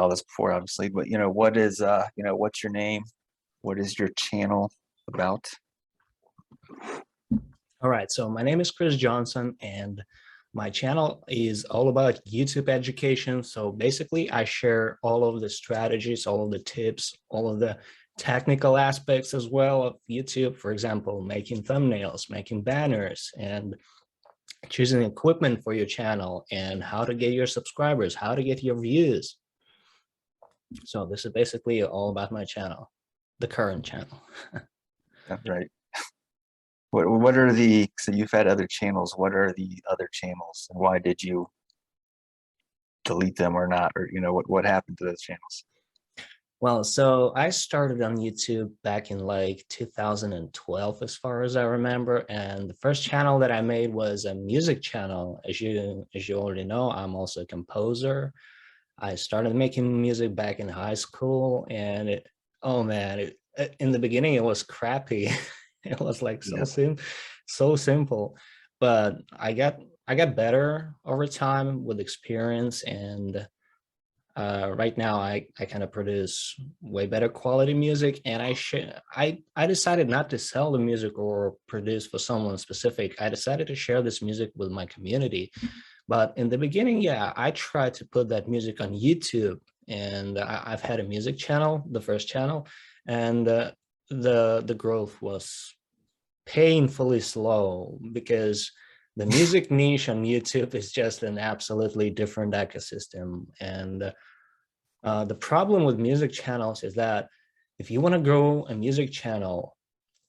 all this before, obviously, but what is what's your name? What is your channel about? All right, so my name is Criss Johnson, and my channel is all about YouTube education. So basically, I share all of the strategies, all of the tips, all of the technical aspects as well of YouTube. For example, making thumbnails, making banners, and choosing equipment for your channel, and how to get your subscribers, how to get your views. So this is basically all about my channel, the current channel. That's right. What are so you've had other channels. What are the other channels, and why did you delete them or not? Or what happened to those channels? Well, so I started on YouTube back in like 2012, as far as I remember. And the first channel that I made was a music channel. As you already know, I'm also a composer. I started making music back in high school, and oh man, in the beginning it was crappy. It was like Yeah. so simple, but I got better over time with experience, and right now I kind of produce way better quality music, and I decided not to sell the music or produce for someone specific. I decided to share this music with my community. But in the beginning, yeah, I tried to put that music on YouTube, and I've had a music channel, the first channel, and the growth was painfully slow because the music niche on YouTube is just an absolutely different ecosystem. And the problem with music channels is that if you want to grow a music channel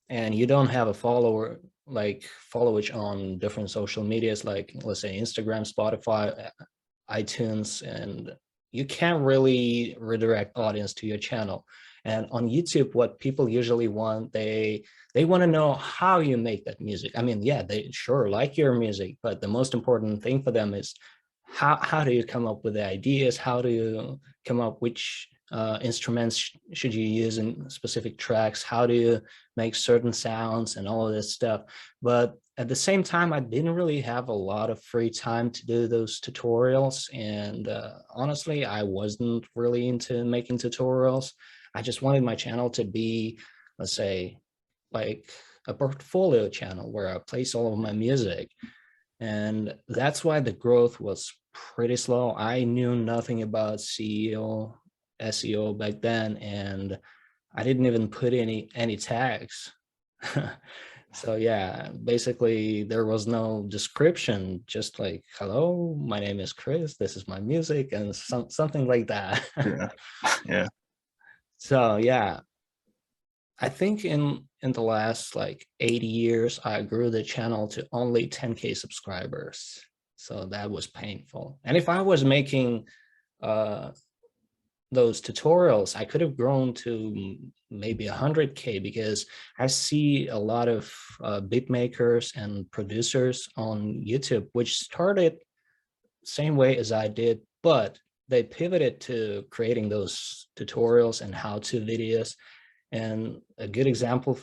and you don't have a followage on different social medias, like let's say Instagram, Spotify, iTunes, and you can't really redirect audience to your channel. And on YouTube, what people usually want, they want to know how you make that music. I mean, yeah, they sure like your music, but the most important thing for them is how do you come up with the ideas? How do you come up which instruments should you use in specific tracks? How do you make certain sounds and all of this stuff? But at the same time, I didn't really have a lot of free time to do those tutorials. And honestly, I wasn't really into making tutorials. I just wanted my channel to be, let's say, like a portfolio channel where I place all of my music. And that's why the growth was pretty slow. I knew nothing about SEO back then, and I didn't even put any tags. So yeah, basically there was no description, just like, hello, my name is Criss, this is my music, and something like that. Yeah. Yeah. So yeah, I think in the last like 80 years, I grew the channel to only 10K subscribers. So that was painful. And if I was making uh, those tutorials, I could have grown to maybe 100K, because I see a lot of beat makers and producers on YouTube, which started same way as I did, but they pivoted to creating those tutorials and how-to videos. And a good example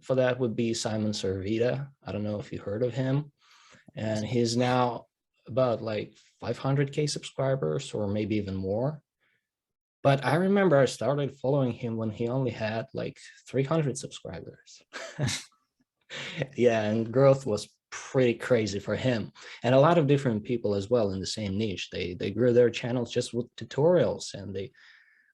for that would be Simon Servita. I don't know if you heard of him. And he's now about like 500K subscribers, or maybe even more. But I remember I started following him when he only had like 300 subscribers. Yeah, and growth was pretty crazy for him. And a lot of different people as well in the same niche. They grew their channels just with tutorials, and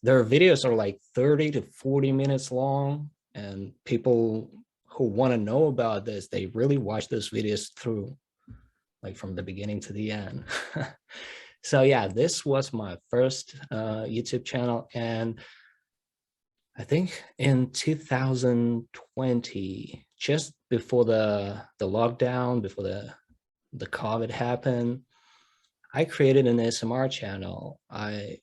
their videos are like 30 to 40 minutes long. And people who want to know about this, they really watch those videos through, like from the beginning to the end. So yeah, this was my first YouTube channel. And I think in 2020, just before the lockdown, before the COVID happened, I created an ASMR channel. I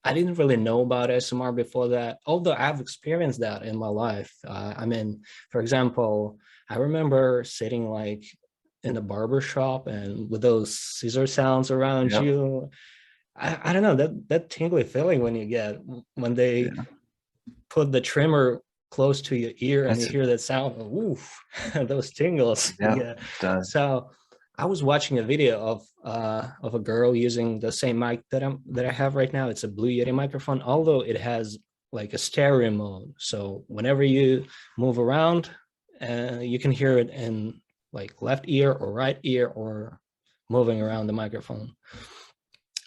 didn't really know about ASMR before that, although I've experienced that in my life. I mean, for example, I remember sitting like in a barber shop and with those scissor sounds around Yep. you. I don't know, that tingly feeling when you get when they Yeah. put the trimmer close to your ear and you That's hear that sound, oof, those tingles. yeah. Yeah. It does. So I was watching a video of a girl using the same mic that I have right now. It's a Blue Yeti microphone, although it has like a stereo mode. So whenever you move around, you can hear it in like left ear or right ear or moving around the microphone.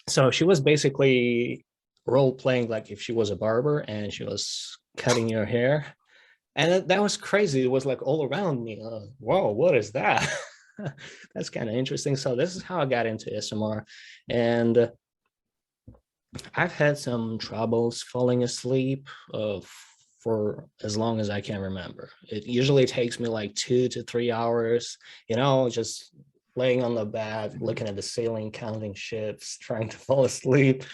So she was basically role playing like if she was a barber and she was cutting your hair. And that was crazy. It was like all around me. Whoa, what is that? That's kind of interesting. So this is how I got into ASMR. And I've had some troubles falling asleep for as long as I can remember. It usually takes me like 2 to 3 hours, just laying on the bed, looking at the ceiling, counting shifts, trying to fall asleep.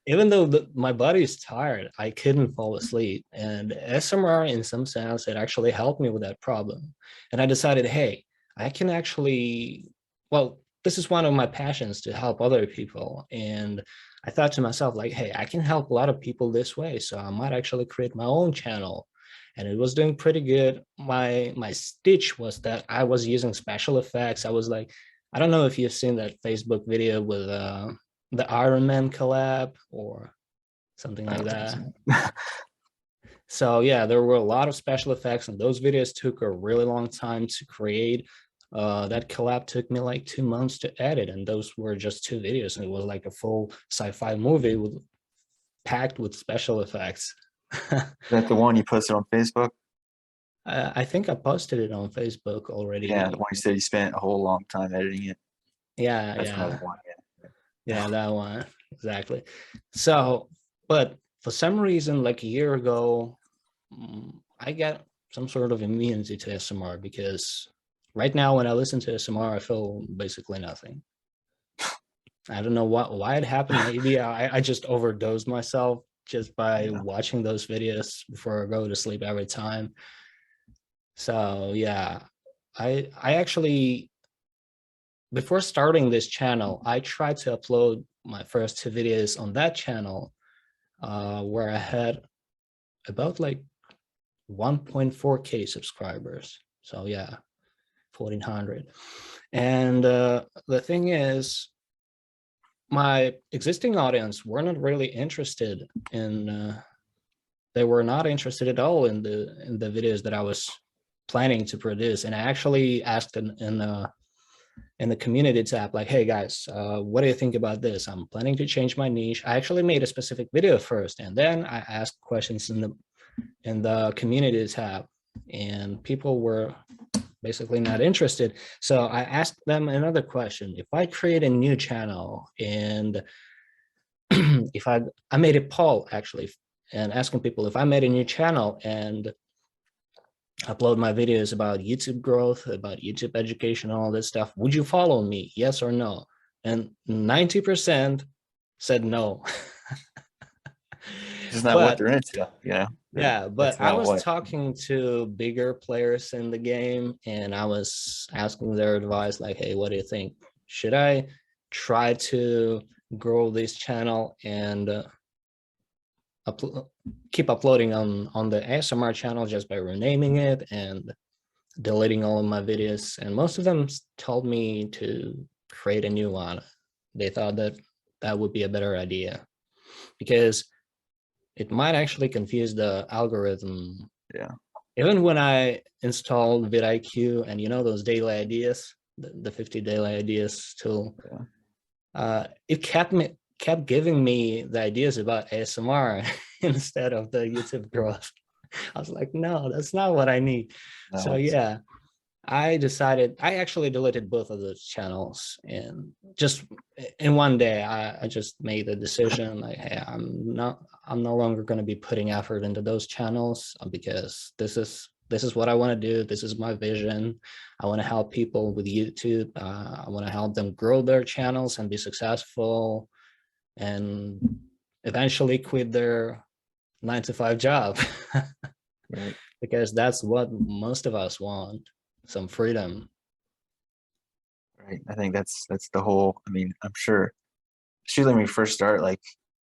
Even though my body is tired, I couldn't fall asleep. And SMR, in some sense, it actually helped me with that problem. And I decided, hey, I can actually, well, this is one of my passions to help other people. And I thought to myself, like, hey, I can help a lot of people this way. So I might actually create my own channel. And it was doing pretty good. My stitch was that I was using special effects. I was like, I don't know if you've seen that Facebook video with the Iron Man collab or something I like don't think that. so. So yeah, there were a lot of special effects, and those videos took a really long time to create. That collab took me like 2 months to edit, and those were just 2 videos, and it was like a full sci-fi movie with packed with special effects. Is that the one you posted on Facebook? I think I posted it on Facebook Yeah, the already. one you said you spent a whole long time editing it. Yeah, That's another yeah, one. yeah, that one exactly. So, but for some reason, like a year ago, I got some sort of immunity to SMR because right now when I listen to SMR, I feel basically nothing. I don't know why it happened. Maybe I just overdosed myself just by Yeah. watching those videos before I go to sleep every time. So yeah, I actually, before starting this channel, I tried to upload my first 2 videos on that channel, where I had about like 1.4K subscribers. So yeah, 1400. And the thing is, my existing audience were not really interested in, they were not interested at all in the videos that I was planning to produce. And I actually asked in the community tab, like, hey guys, what do you think about this? I'm planning to change my niche. I actually made a specific video first, and then I asked questions in the community tab, and people were basically not interested. So I asked them another question. If I create a new channel and if I made a poll actually and asking people if I made a new channel and upload my videos about YouTube growth, about YouTube education, all this stuff, would you follow me? Yes or no? And 90% said no. It's just not what But they're into, you know? yeah, That's but I not was what, talking to bigger players in the game and I was asking their advice, like, hey, what do you think? Should I try to grow this channel and keep uploading on the ASMR channel just by renaming it and deleting all of my videos? And most of them told me to create a new one. They thought that that would be a better idea because it might actually confuse the algorithm. yeah. Even when I installed vidIQ and those daily ideas, the 50 daily ideas tool, it kept giving me the ideas about ASMR instead of the YouTube growth. I was like, no, that's not what I need. So No, yeah, I decided, I actually deleted both of those channels, and just in one day, I just made the decision like, hey, I'm no longer going to be putting effort into those channels because this is what I want to do. This is my vision. I want to help people with YouTube. I want to help them grow their channels and be successful and eventually quit their 9 to 5 job. right. Because that's what most of us want, some freedom. Right. I think that's the whole, I mean, I'm sure, especially when we first start, like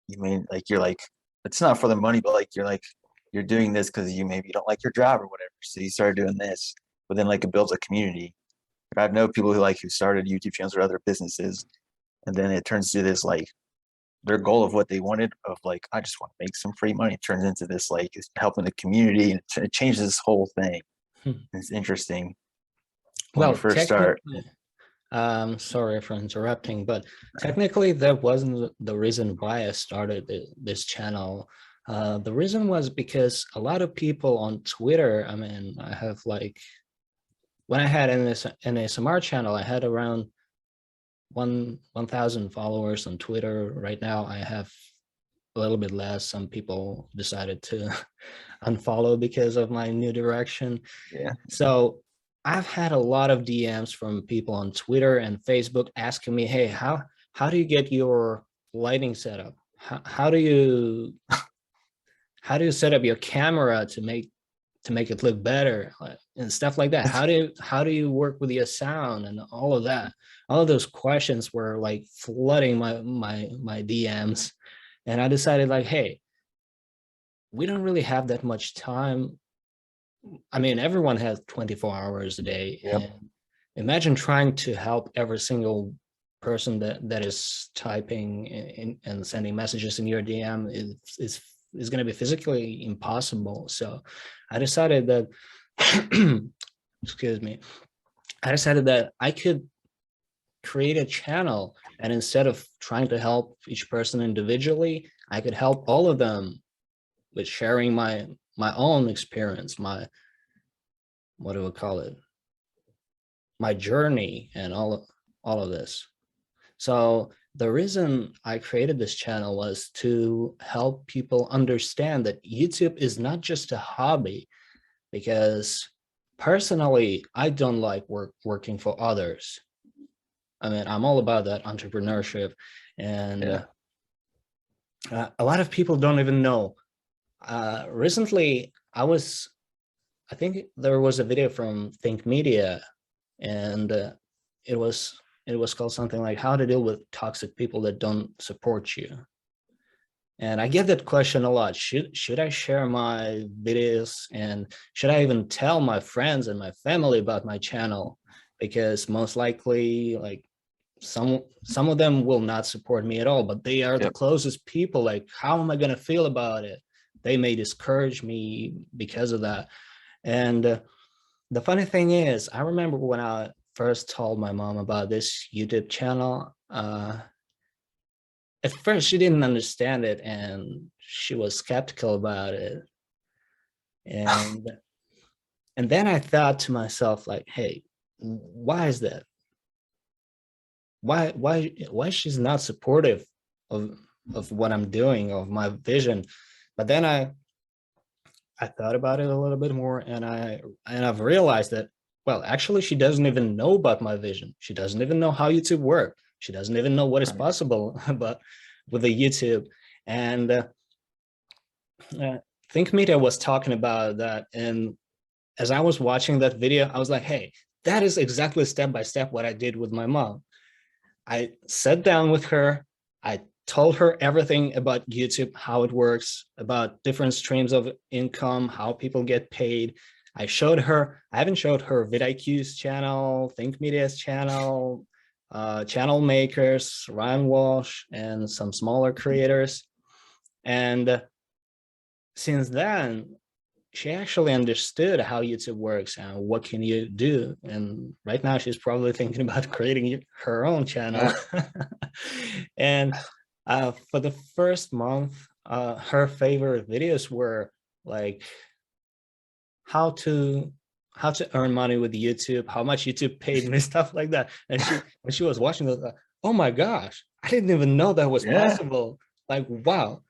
you mean like you're like, it's not for the money, but like you're doing this because you maybe don't like your job or whatever. So you started doing this, but then like it builds a community. I know people who started YouTube channels or other businesses, and then it turns to this like their goal of what they wanted of like, I just want to make some free money. It turns into this like it's helping the community, and it changes this whole thing. It's interesting when you Well, first start. technically, sorry for interrupting, but technically that wasn't the reason why I started this channel. The reason was because a lot of people on Twitter, I mean, I have like, when I had an ASMR channel, I had around 1,000 followers on Twitter. Right now, I have a little bit less. Some people decided to unfollow because of my new direction. Yeah. So I've had a lot of DMs from people on Twitter and Facebook asking me, hey, how do you get your lighting setup? How do you set up your camera to make it look better and stuff like that? How do you work with your sound and all of that? All of those questions were like flooding my DMs. And I decided like, hey, we don't really have that much time. I mean, everyone has 24 hours a day. Yep. And imagine trying to help every single person that is typing and sending messages in your DM is going to be physically impossible. So I decided that, excuse me, I decided that I could create a channel, and instead of trying to help each person individually, I could help all of them with sharing my own experience, my, what do we call it? My journey and all of this. So the reason I created this channel was to help people understand that YouTube is not just a hobby, because personally, I don't like working for others. I mean, I'm all about that entrepreneurship, and a lot of people don't even know. Recently, I think there was a video from Think Media, and it was called something like how to deal with toxic people that don't support you. And I get that question a lot. Should I share my videos, and should I even tell my friends and my family about my channel? Because most likely, like, some of them will not support me at all, but they are the closest people. Like, how am I going to feel about it? They may discourage me because of that. And the funny thing is, I remember when I first told my mom about this YouTube channel, at first she didn't understand it and she was skeptical about it. And then I thought to myself, like, hey, why is that? Why she's not supportive of what I'm doing, of my vision? But then I thought about it a little bit more, and I've realized that, well, actually, she doesn't even know about my vision. She doesn't even know how YouTube works. She doesn't even know what is possible but with the YouTube. And Think Media was talking about that, and as I was watching that video, I was like, hey, that is exactly step by step what I did with my mom. I sat down with her. I told her everything about YouTube, how it works, about different streams of income, how people get paid. I haven't showed her vidIQ's channel, Think Media's channel, Channel Makers, Ryan Walsh, and some smaller creators. And since then, she actually understood how YouTube works and what can you do. And right now she's probably thinking about creating her own channel. And for the first month, her favorite videos were like how to earn money with YouTube, how much YouTube paid me, stuff like that. And when she was watching those, oh my gosh, I didn't even know that was possible. Like, wow,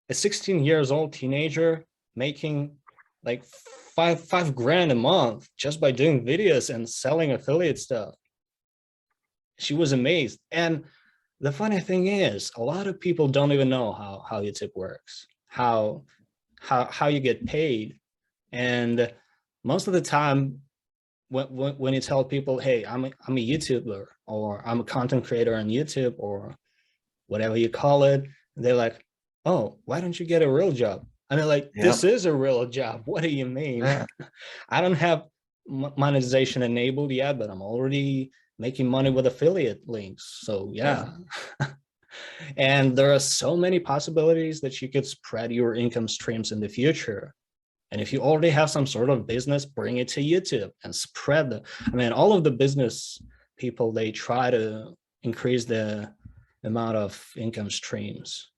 a 16 years old teenager making like five grand a month just by doing videos and selling affiliate stuff. She was amazed. And the funny thing is, a lot of people don't even know how YouTube works, how you get paid. And most of the time, when you tell people, hey, I'm a YouTuber, or I'm a content creator on YouTube, or whatever you call it, they're like, oh, why don't you get a real job? I mean, like, this is a real job. What do you mean? I don't have monetization enabled yet, but I'm already making money with affiliate links. So yeah. And there are so many possibilities that you could spread your income streams in the future. And if you already have some sort of business, bring it to YouTube and spread the, I mean, all of the business people, they try to increase the amount of income streams.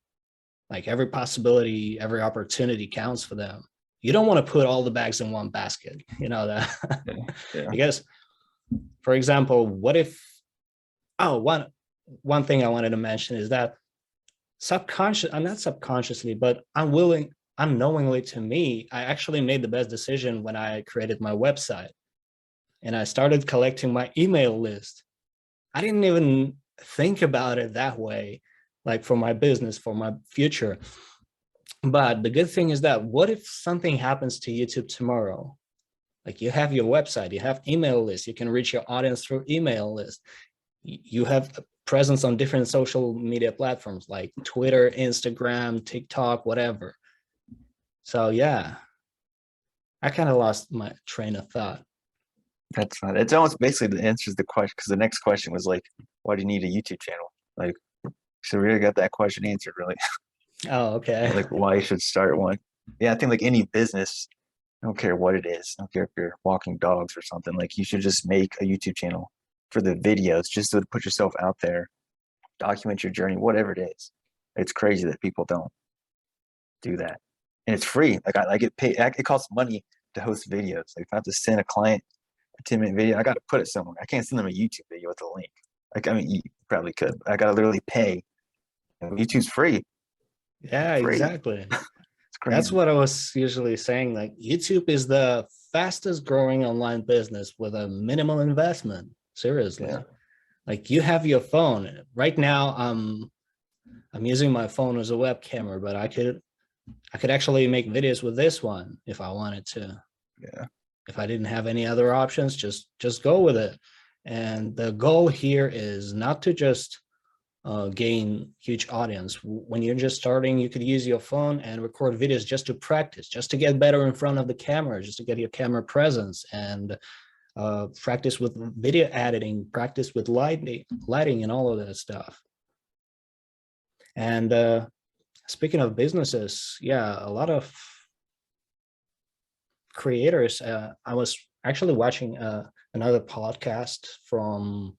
Like every possibility, every opportunity counts for them. You don't want to put all the bags in one basket, you know that. Because, for example, what if, one thing I wanted to mention is that not subconsciously, but unknowingly to me, I actually made the best decision when I created my website and I started collecting my email list. I didn't even think about it that way, like for my business, for my future. But the good thing is that what if something happens to YouTube tomorrow? Like you have your website, you have email lists, you can reach your audience through email lists. You have a presence on different social media platforms like Twitter, Instagram, TikTok, whatever. So yeah, I kind of lost my train of thought. That's fine. It's almost basically the answers the question, because the next question was like, why do you need a YouTube channel? Like, so we already got that question answered, really. Oh, okay. Like why you should start one. Yeah, I think like any business, I don't care what it is. I don't care if you're walking dogs or something, like you should just make a YouTube channel for the videos, just to put yourself out there, document your journey, whatever it is. It's crazy that people don't do that. And it's free. Like I get paid, it costs money to host videos. Like if I have to send a client a 10-minute video, I got to put it somewhere. I can't send them a YouTube video with a link. Like, I mean, you probably could, but I got to literally pay. And YouTube's free. Yeah, Free. exactly. It's crazy. That's what I was usually saying. Like YouTube is the fastest growing online business with a minimal investment. Seriously. Yeah. Like you have your phone right now. I'm using my phone as a web camera, but I could actually make videos with this one if I wanted to. Yeah. If I didn't have any other options, just go with it. And the goal here is not to just gain huge audience. When you're just starting, you could use your phone and record videos just to practice, just to get better in front of the camera, just to get your camera presence, and practice with video editing, practice with lighting and all of that stuff. And speaking of businesses, yeah, a lot of creators, I was actually watching another podcast from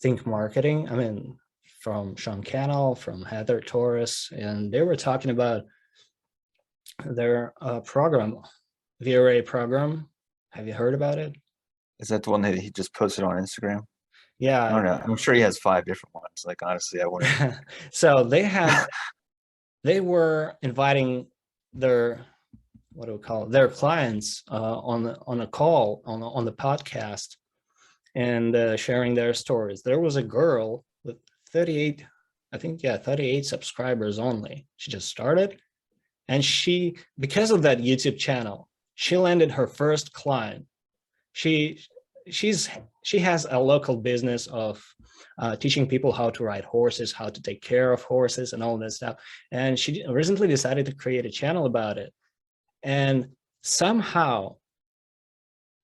Think Marketing. I mean, from Sean Cannell, from Heather Torres, and they were talking about their program, VRA program. Have you heard about it? Is that the one that he just posted on Instagram? Yeah. I don't know. I'm sure he has 5 different ones. Like, honestly, I wouldn't. So they were inviting their, what do we call it, their clients on a call on the podcast, and sharing their stories. There was a girl with 38, I think, yeah, 38 subscribers only. She just started, and because of that YouTube channel, she landed her first client. She has a local business of teaching people how to ride horses, how to take care of horses, and all that stuff. And she recently decided to create a channel about it. And somehow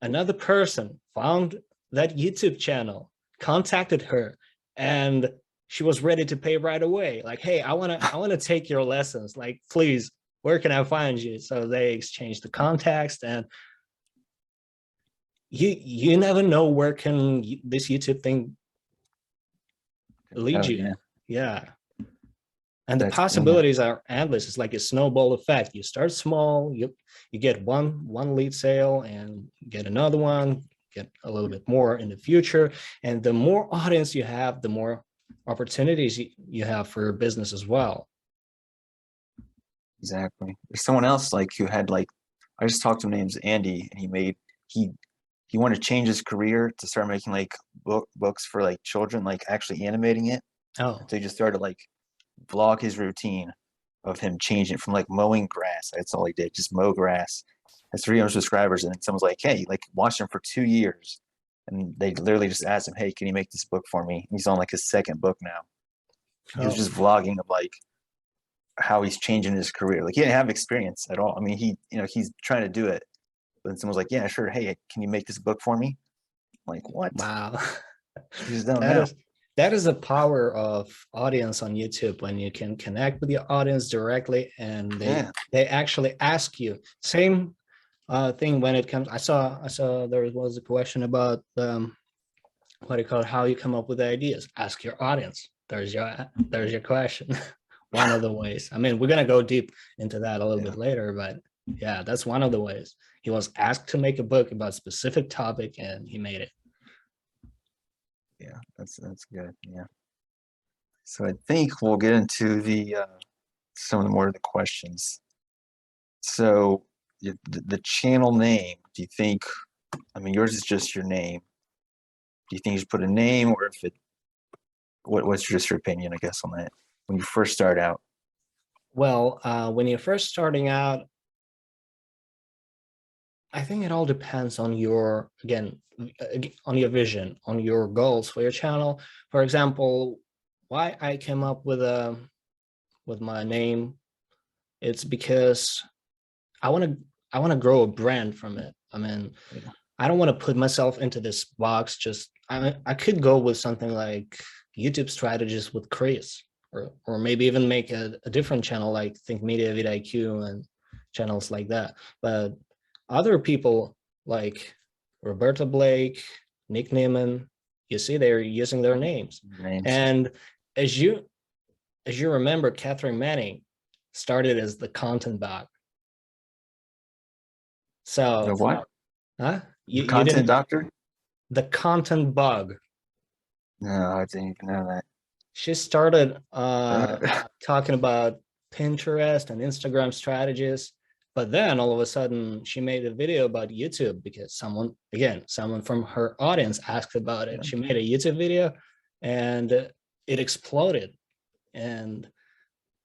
another person found that YouTube channel, contacted her, and she was ready to pay right away. Like, hey, I want to take your lessons. Like, please, where can I find you? So they exchanged the contacts, and you never know where can this YouTube thing lead you. Yeah. And the possibilities are endless. It's like a snowball effect. You start small, you get one lead sale, and get another one, get a little bit more in the future. And the more audience you have, the more opportunities you have for your business as well. Exactly. There's someone else like who had like, I just talked to him, name's Andy, and he wanted to change his career to start making like books for like children, like actually animating it. Oh. So he just started like vlog his routine of him changing it from like mowing grass. That's all he did, just mow grass. Has 300 subscribers, and someone's like, hey, like watched him for 2 years, and they literally just asked him, hey, can you make this book for me? He's on like his 2nd book now. He was just vlogging of like how he's changing his career. Like he didn't have experience at all. I mean, he's trying to do it Then someone's like, yeah, sure. Hey, can you make this book for me? I'm like, what? Wow. You just don't That know. is that is the power of audience on YouTube when you can connect with your audience directly and Yeah. they actually ask you. Same thing when it comes. I saw there was a question about what do you call it, how you come up with ideas. Ask your audience. There's your question. One of the ways. I mean, we're gonna go deep into that a little Yeah. bit later, but yeah, that's one of the ways. He was asked to make a book about a specific topic and he made it. Yeah. That's good. Yeah. So I think we'll get into the some of the more of the questions. So the channel name, do you think, I mean, yours is just your name. Do you think you should put a name, or if it, what's just your opinion, I guess, on that when you first start out? Well, when you're first starting out, I think it all depends on your, again, on your vision, on your goals for your channel. For example, why I came up with my name, it's because I want to I want to grow a brand from it. I mean, Yeah. I don't want to put myself into this box. Just I could go with something like YouTube strategies with Criss, or maybe even make a different channel like Think Media vidIQ and channels like that. But other people like Roberta Blake, Nick Neiman, you see they're using their names. Names. And as you remember, Catherine Manning started as the content bot. The So, what? huh? The You content didn't, doctor? the content bug. No, I didn't even know She started that. talking about Pinterest and Instagram strategies, but then all of a sudden she made a video about YouTube because someone from her audience asked about it. Yeah. She made a YouTube video and it exploded. And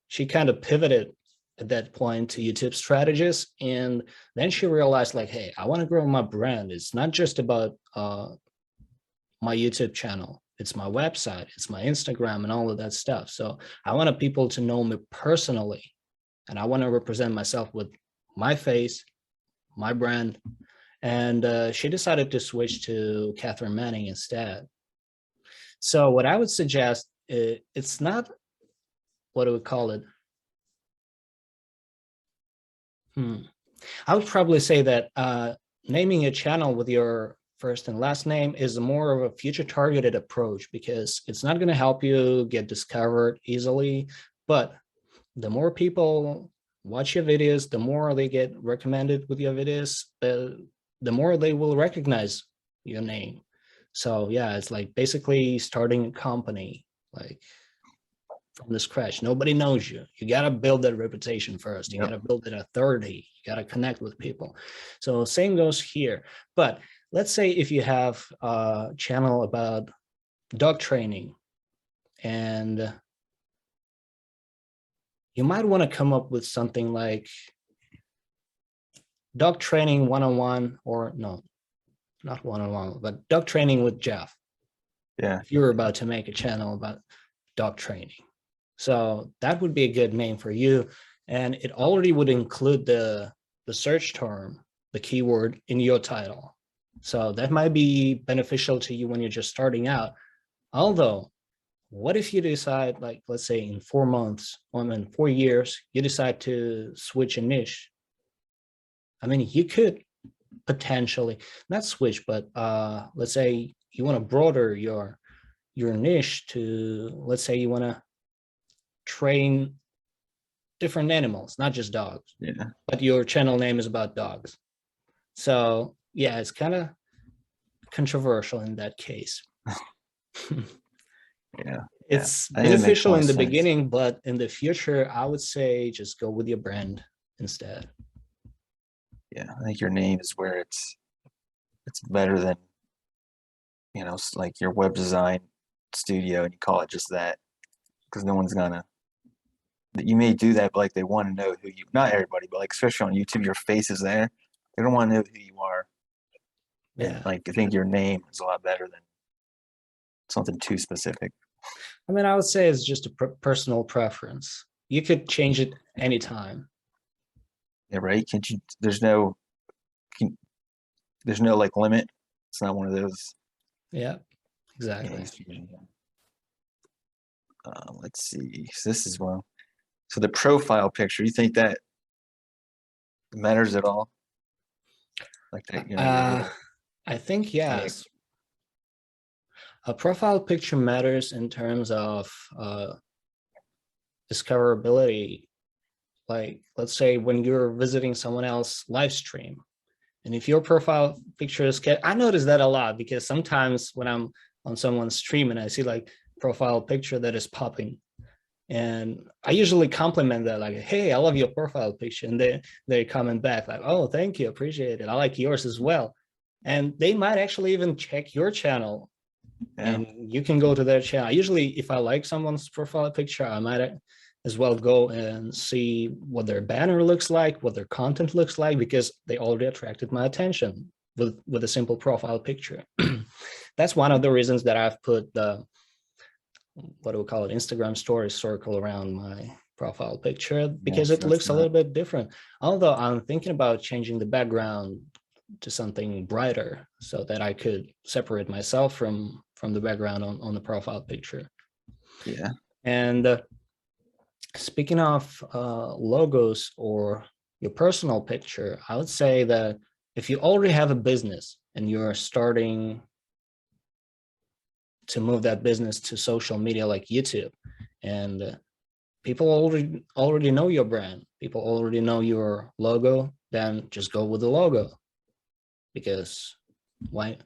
she kind of pivoted at that point to YouTube strategies. And then she realized, like, hey, I want to grow my brand. It's not just about my YouTube channel. It's my website, it's my Instagram and all of that stuff. So I wanted people to know me personally, and I want to represent myself with my face, my brand. And she decided to switch to Catherine Manning instead. So what I would suggest, it's not, what do we call it? I would probably say that naming a channel with your first and last name is more of a future targeted approach because it's not going to help you get discovered easily. But the more people watch your videos, the more they get recommended with your videos, the more they will recognize your name. So yeah, it's like basically starting a company, like from the scratch. Nobody knows you. You got to build that reputation first. You Yep. got to build that authority. You got to connect with people. So same goes here. But let's say if you have a channel about dog training, and you might want to come up with something like dog training one-on-one, or no, not one-on-one, but dog training with Jeff. Yeah. If you're about to make a channel about dog training. So that would be a good name for you. And it already would include the search term, the keyword in your title. So that might be beneficial to you when you're just starting out. Although, what if you decide, like, let's say in 4 months, or in 4 years, you decide to switch a niche? I mean, you could potentially not switch, but let's say you want to broaden your niche to, let's say you want to train different animals, not just dogs. Yeah. But your channel name is about dogs. So yeah, it's kind of controversial in that case. Yeah. It's I think it makes beneficial more in the sense. beginning, but in the future, I would say just go with your brand instead. Yeah. I think your name is where it's better than, like your web design studio and you call it just that, because no one's gonna, you may do that, but like they want to know who you, not everybody, but like especially on YouTube, your face is there. They don't want to know who you are. And Yeah. like I think your name is a lot better than something too specific. I mean, I would say it's just a personal preference. You could change it anytime. Yeah, right. Can't you? There's no. There's no like limit. It's not one of those. Yeah, exactly. Let's see. So this is one. So the profile picture, you think that matters at all? Like that, you know, your Uh, little I think tag. yes. A profile picture matters in terms of discoverability. Like, let's say when you're visiting someone else's live stream, and if your profile picture is I notice that a lot because sometimes when I'm on someone's stream and I see like profile picture that is popping, and I usually compliment that like, hey, I love your profile picture, and they comment back like, oh, thank you, appreciate it, I like yours as well. And they might actually even check your channel, Yeah. and you can go to their channel. Usually if I like someone's profile picture, I might as well go and see what their banner looks like, what their content looks like, because they already attracted my attention with a simple profile picture. That's one of the reasons that I've put the, what do we call it, Instagram story circle around my profile picture, Yeah. because it So it's looks a not. little bit different. Although I'm thinking about changing the background to something brighter so that I could separate myself from the background on the profile picture. Yeah. And speaking of logos or your personal picture, I would say that if you already have a business and you're starting to move that business to social media like YouTube, and people already know your brand, people already know your logo, then just go with the logo. Because why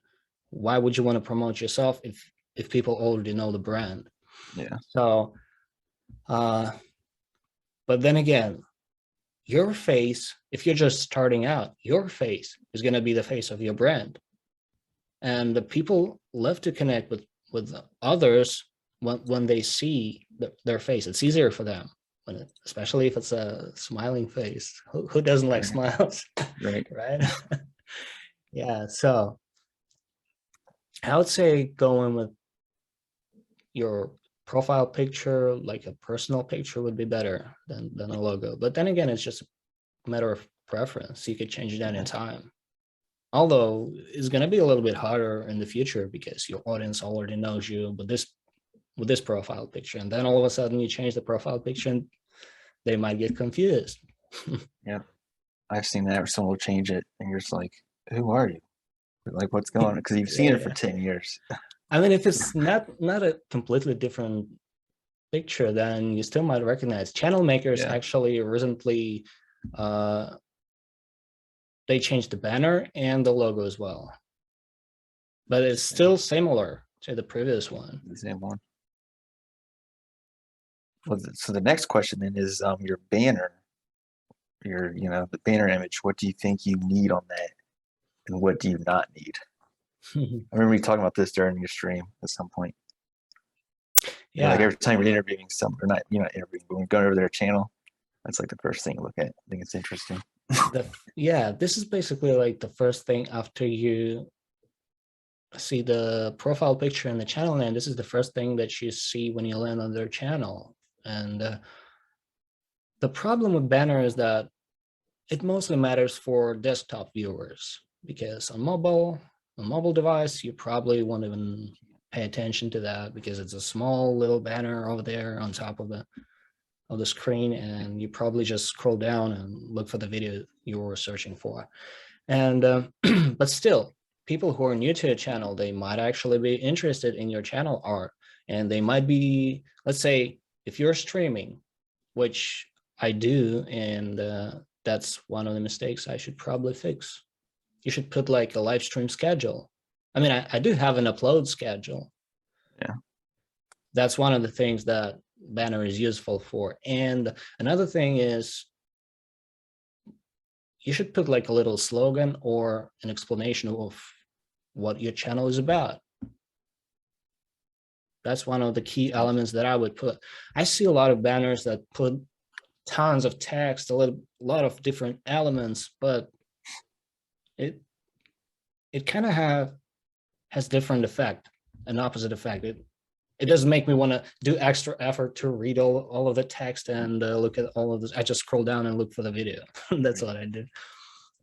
would you want to promote yourself if people already know the brand? Yeah. So but then again, your face, if you're just starting out, your face is going to be the face of your brand, and the people love to connect with others when they see their face. It's easier for them, especially if it's a smiling face. Who doesn't like Right. smiles? Right. Right. Yeah, so I would say going with your profile picture, like a personal picture, would be better than a logo. But then again, it's just a matter of preference. You could change that in Yeah. time. Although it's going to be a little bit harder in the future because your audience already knows you with this profile picture, and then all of a sudden you change the profile picture and they might get confused. Yeah. I've seen that where someone will change it and you're just like, who are you? Like, what's going on? Because you've seen it for Yeah. 10 years. I mean, if it's not a completely different picture, then you still might recognize. Channel makers Yeah. actually recently they changed the banner and the logo as well, but it's still similar to the previous one. The same one. Well, so the next question then is your banner, the banner image. What do you think you need on that, and what do you not need? I remember you talking about this during your stream at some point. Yeah. Like every time you're interviewing someone, or not, you're not interviewing, but when you're going over their channel, that's like the first thing you look at. I think it's interesting. Yeah, this is basically like the first thing after you see the profile picture and the channel name. This is the first thing that you see when you land on their channel. And the problem with banner is that it mostly matters for desktop viewers, because on mobile device, you probably won't even pay attention to that because it's a small little banner over there on top of the screen, and you probably just scroll down and look for the video you were searching for. And but still, people who are new to a channel, they might actually be interested in your channel art, and they might be, let's say, if you're streaming, which I do, and that's one of the mistakes I should probably fix. You should put like a live stream schedule. I mean, I do have an upload schedule. Yeah. That's one of the things that banner is useful for. And another thing is you should put like a little slogan or an explanation of what your channel is about. That's one of the key elements that I would put. I see a lot of banners that put tons of text, a lot of different elements, but it kind of has different effect, an opposite effect. It doesn't make me want to do extra effort to read all of the text and look at all of this. I just scroll down and look for the video. That's what I do.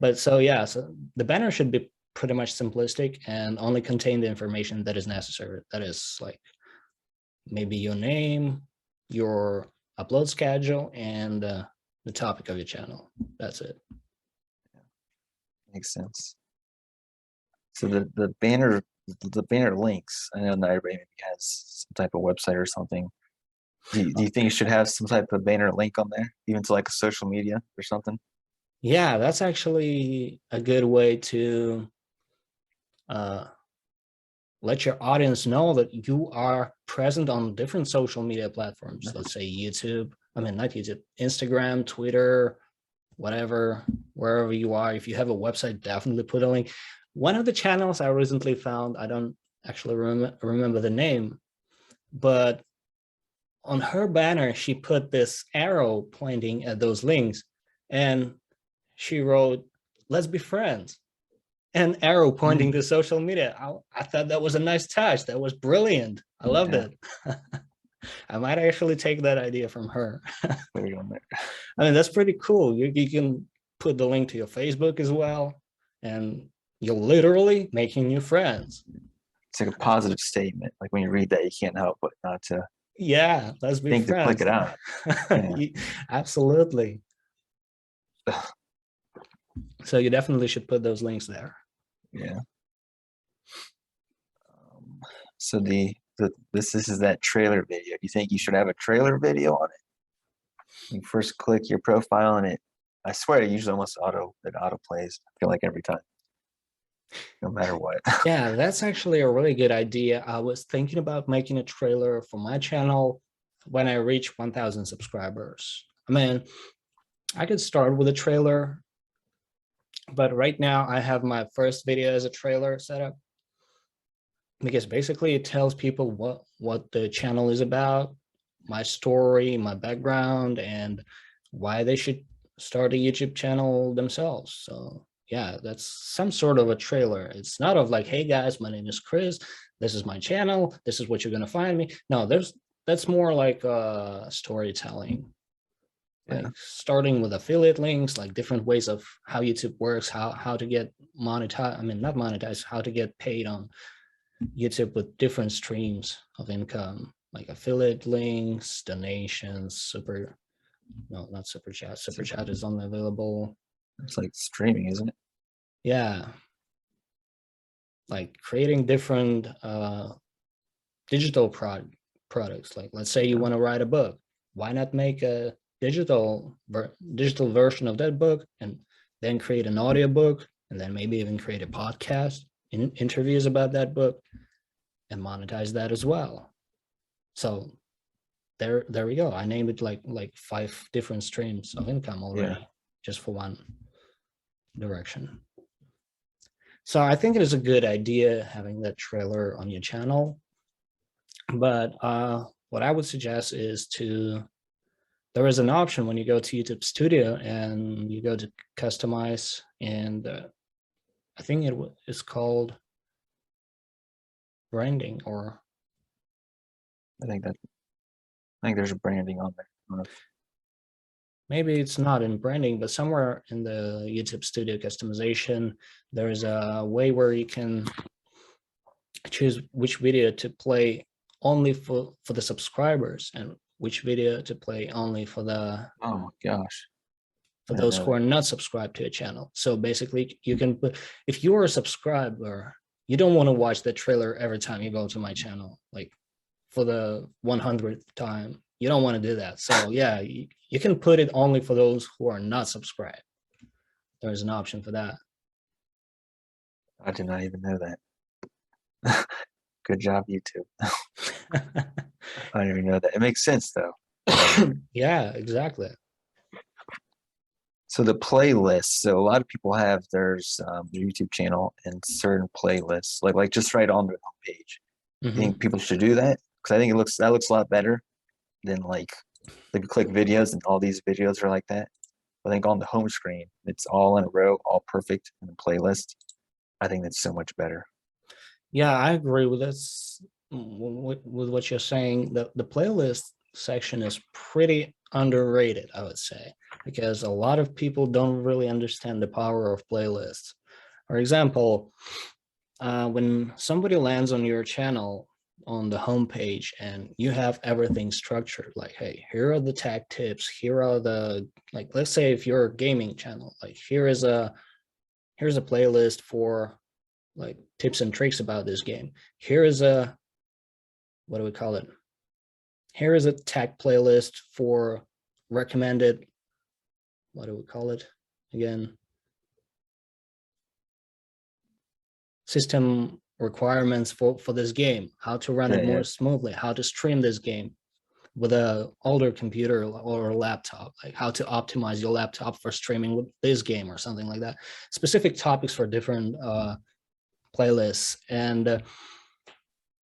But so yeah, so the banner should be pretty much simplistic and only contain the information that is necessary. That is like maybe your name, your upload schedule, and the topic of your channel. That's it. Makes sense. So the banner links, I know not everybody maybe has some type of website or something. Do you think you should have some type of banner link on there, even to like a social media or something? Yeah, that's actually a good way to let your audience know that you are present on different social media platforms. Let's say YouTube, I mean, not YouTube, Instagram, Twitter, whatever, wherever you are. If you have a website, definitely put a link. One of the channels I recently found, I don't actually remember the name, but on her banner, she put this arrow pointing at those links, and she wrote, "Let's be friends." An arrow pointing to social media. I thought that was a nice touch. That was brilliant. I loved it. I might actually take that idea from her. I mean, that's pretty cool. You can put the link to your Facebook as well, and you're literally making new friends. It's like a positive statement. Like when you read that, you can't help but not to. Yeah, let's be think friends. To click it out. Yeah. Absolutely. So you definitely should put those links there. Yeah. So this is that trailer video. Do you think you should have a trailer video on it? You first click your profile and I swear it usually almost auto plays. I feel like every time, no matter what. Yeah, that's actually a really good idea. I was thinking about making a trailer for my channel when I reach 1,000 subscribers. I mean, I could start with a trailer, but right now I have my first video as a trailer set up, because basically it tells people what the channel is about, my story, my background, and why they should start a YouTube channel themselves. So yeah, that's some sort of a trailer. It's not of like, hey guys, my name is Chris, this is my channel, this is what you're gonna find me. No, that's more like storytelling. Like starting with affiliate links, like different ways of how YouTube works, how to get monetized, I mean, not monetized, how to get paid on YouTube with different streams of income, like affiliate links, donations, not super chat. Super chat is unavailable. It's like streaming, isn't it? Yeah. Like creating different digital products. Like let's say you want to write a book. Why not make a digital version of that book and then create an audiobook and then maybe even create a podcast, interviews about that book, and monetize that as well. So there we go. I named it like 5 different streams of income already, just for one direction. So I think it is a good idea having that trailer on your channel. But what I would suggest is there is an option when you go to YouTube Studio and you go to customize, and I think it is called branding, or I think there's a branding on there. Maybe it's not in branding, but somewhere in the YouTube Studio customization, there is a way where you can choose which video to play only for the subscribers and which video to play only for the for those who are not subscribed to a channel. So basically you can put, if you are a subscriber, you don't want to watch the trailer every time you go to my channel, like for the 100th time. You don't want to do that. So yeah, you can put it only for those who are not subscribed. There's an option for that. I did not even know that. Good job, YouTube. I didn't even know that. It makes sense though. Yeah, exactly. So the playlists. So a lot of people have their YouTube channel and certain playlists, like just right on the homepage. You think people should do that? Because I think that looks a lot better than like click videos and all these videos are like that. I think on the home screen, it's all in a row, all perfect in the playlist. I think that's so much better. Yeah, I agree with this, with what you're saying. The playlist section is pretty underrated, I would say, because a lot of people don't really understand the power of playlists. For example, when somebody lands on your channel on the homepage and you have everything structured, like, hey, here are the tech tips, here are the, like, let's say if you're a gaming channel, like here's a playlist for like tips and tricks about this game. Here is a, what do we call it? Here is a tech playlist for recommended, what do we call it again? System requirements for this game, how to run it more smoothly, how to stream this game with a older computer or a laptop, like how to optimize your laptop for streaming with this game or something like that. Specific topics for different playlists. And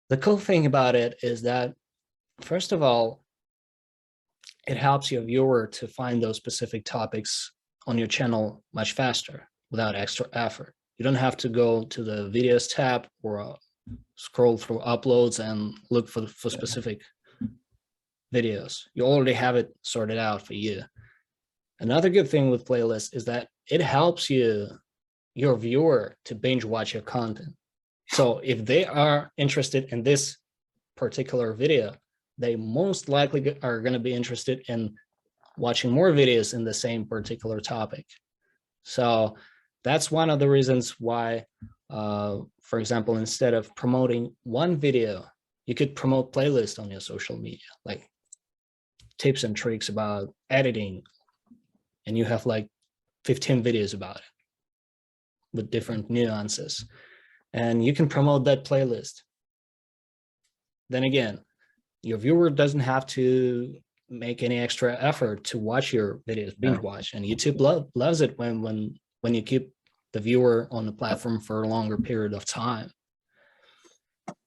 the cool thing about it is that, first of all, it helps your viewer to find those specific topics on your channel much faster without extra effort. You don't have to go to the videos tab or scroll through uploads and look for specific videos. You already have it sorted out for you. Another good thing with playlists is that it helps your viewer to binge watch your content. So if they are interested in this particular video, they most likely are going to be interested in watching more videos in the same particular topic. So that's one of the reasons why, for example, instead of promoting one video, you could promote playlists on your social media, like tips and tricks about editing, and you have like 15 videos about it with different nuances, and you can promote that playlist. Then again, your viewer doesn't have to make any extra effort to watch your videos, binge watch, and YouTube loves it when you keep the viewer on the platform for a longer period of time.